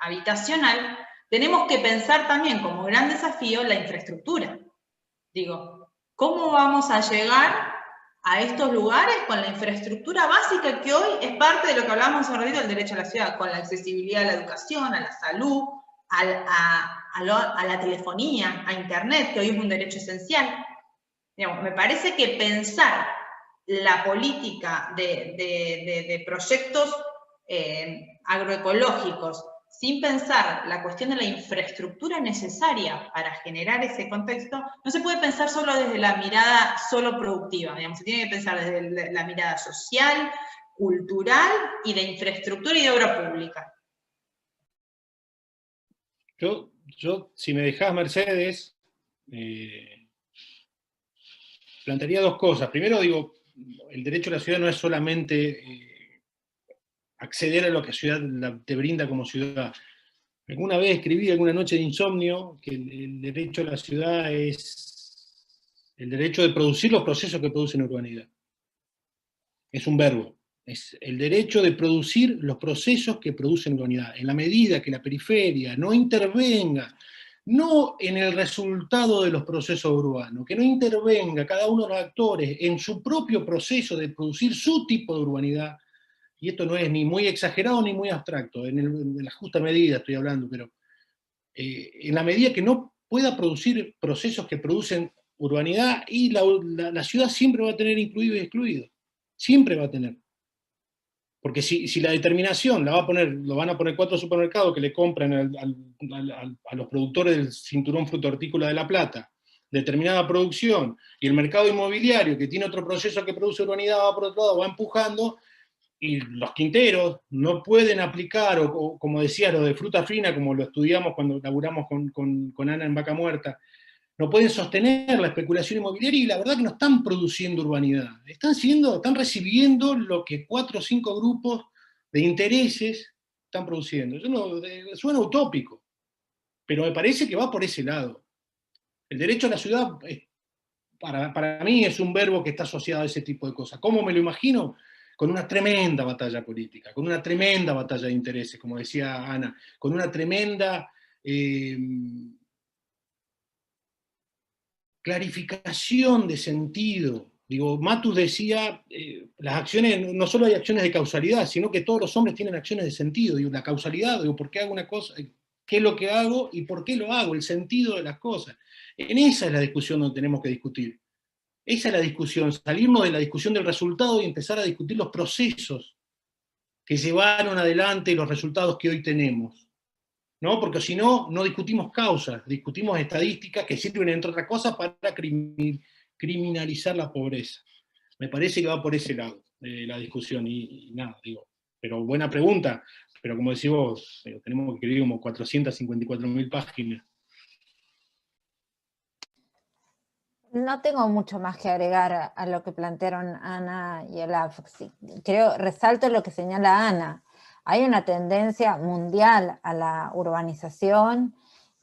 habitacional, tenemos que pensar también como gran desafío la infraestructura. Digo, ¿cómo vamos a llegar a estos lugares con la infraestructura básica que hoy es parte de lo que hablábamos hace un ratito del derecho a la ciudad, con la accesibilidad a la educación, a la salud, a la telefonía, a internet, que hoy es un derecho esencial? Digamos, me parece que pensar la política de proyectos agroecológicos sin pensar la cuestión de la infraestructura necesaria para generar ese contexto, no se puede pensar solo desde la mirada solo productiva, digamos, se tiene que pensar desde la mirada social, cultural y de infraestructura y de obra pública. Yo si me dejás, Mercedes, plantearía dos cosas. Primero, digo, el derecho a la ciudad no es solamente acceder a lo que la ciudad te brinda como ciudad. Alguna vez escribí, alguna noche de insomnio, que el derecho a la ciudad es el derecho de producir los procesos que producen urbanidad. Es un verbo. Es el derecho de producir los procesos que producen urbanidad. En la medida que la periferia no intervenga, no en el resultado de los procesos urbanos, que no intervenga cada uno de los actores en su propio proceso de producir su tipo de urbanidad, y esto no es ni muy exagerado ni muy abstracto, en la justa medida estoy hablando, pero en la medida que no pueda producir procesos que producen urbanidad, y la ciudad siempre va a tener incluido y excluido, siempre va a tener. Porque si la determinación lo van a poner 4 supermercados que le compran a los productores del cinturón fruto hortícola de La Plata, determinada producción, y el mercado inmobiliario, que tiene otro proceso que produce urbanidad, va por otro lado, va empujando, y los quinteros no pueden aplicar, o como decías, lo de fruta fina, como lo estudiamos cuando laburamos con Ana en Vaca Muerta, no pueden sostener la especulación inmobiliaria, y la verdad que no están produciendo urbanidad. Están recibiendo lo que 4 o 5 grupos de intereses están produciendo. Suena utópico, pero me parece que va por ese lado. El derecho a la ciudad, para mí, es un verbo que está asociado a ese tipo de cosas. ¿Cómo me lo imagino? Con una tremenda batalla política, con una tremenda batalla de intereses, como decía Ana, con una tremenda clarificación de sentido. Digo, Matus decía, las acciones, no solo hay acciones de causalidad, sino que todos los hombres tienen acciones de sentido. Digo, la causalidad, digo, ¿por qué hago una cosa? ¿Qué es lo que hago y por qué lo hago? El sentido de las cosas. Esa es la discusión donde tenemos que discutir. Esa es la discusión, salirnos de la discusión del resultado y empezar a discutir los procesos que llevaron adelante los resultados que hoy tenemos. ¿No? Porque si no, no discutimos causas, discutimos estadísticas que sirven, entre otras cosas, para criminalizar la pobreza. Me parece que va por ese lado la discusión, y nada, digo, pero buena pregunta, pero como decís vos, tenemos que escribir como 454.000 páginas. No tengo mucho más que agregar a lo que plantearon Ana y Olaf. Sí, resalto lo que señala Ana. Hay una tendencia mundial a la urbanización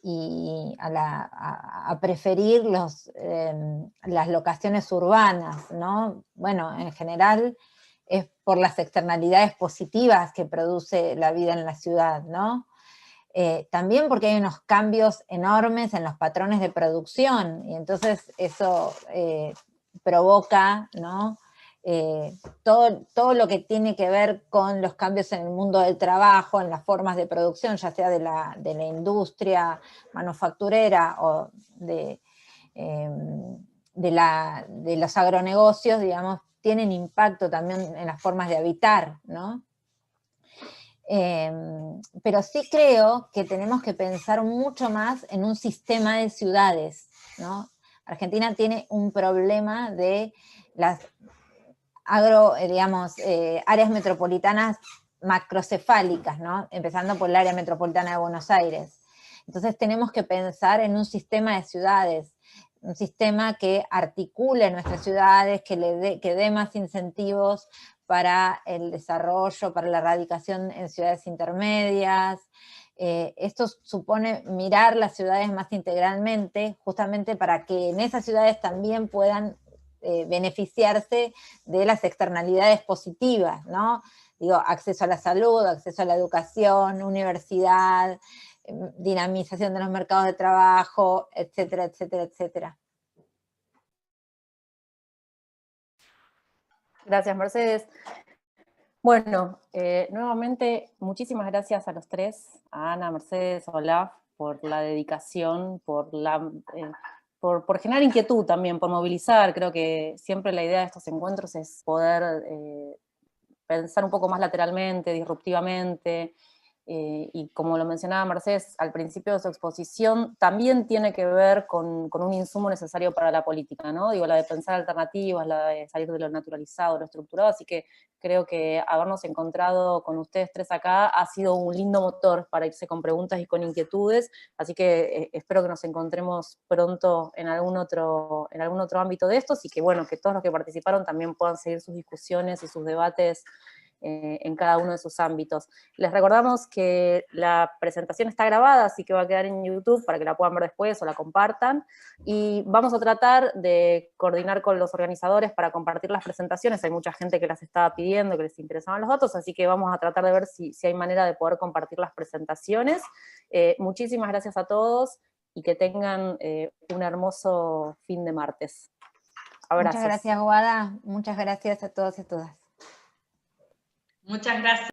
y a preferir las locaciones urbanas, ¿no? Bueno, en general es por las externalidades positivas que produce la vida en la ciudad, ¿no? también porque hay unos cambios enormes en los patrones de producción, y entonces eso provoca, ¿no? Todo lo que tiene que ver con los cambios en el mundo del trabajo, en las formas de producción, ya sea de la industria manufacturera o de los agronegocios, digamos, tienen impacto también en las formas de habitar, ¿no? Pero sí creo que tenemos que pensar mucho más en un sistema de ciudades, ¿no? Argentina tiene un problema de las áreas metropolitanas macrocefálicas, ¿no? Empezando por el área metropolitana de Buenos Aires. Entonces tenemos que pensar en un sistema de ciudades, un sistema que articule nuestras ciudades, que dé más incentivos para el desarrollo, para la radicación en ciudades intermedias. Esto supone mirar las ciudades más integralmente, justamente para que en esas ciudades también puedan beneficiarse de las externalidades positivas, ¿no? Digo, acceso a la salud, acceso a la educación, universidad, dinamización de los mercados de trabajo, etcétera, etcétera, etcétera. Gracias, Mercedes. Bueno, nuevamente, muchísimas gracias a los tres, a Ana, Mercedes, Olaf, por la dedicación, por generar inquietud también, por movilizar. Creo que siempre la idea de estos encuentros es poder pensar un poco más lateralmente, disruptivamente, y como lo mencionaba Mercedes al principio de su exposición, también tiene que ver con un insumo necesario para la política, ¿no? Digo, la de pensar alternativas, la de salir de lo naturalizado, lo estructurado, así que creo que habernos encontrado con ustedes tres acá ha sido un lindo motor para irse con preguntas y con inquietudes, así que espero que nos encontremos pronto en algún otro ámbito de estos, y que bueno, que todos los que participaron también puedan seguir sus discusiones y sus debates en cada uno de sus ámbitos. Les recordamos que la presentación está grabada, así que va a quedar en YouTube para que la puedan ver después o la compartan, y vamos a tratar de coordinar con los organizadores para compartir las presentaciones. Hay mucha gente que las estaba pidiendo, que les interesaban los datos, así que vamos a tratar de ver si hay manera de poder compartir las presentaciones. Muchísimas gracias a todos y que tengan un hermoso fin de martes. Abrazos. Muchas gracias, Guada. Muchas gracias a todos y a todas. Muchas gracias.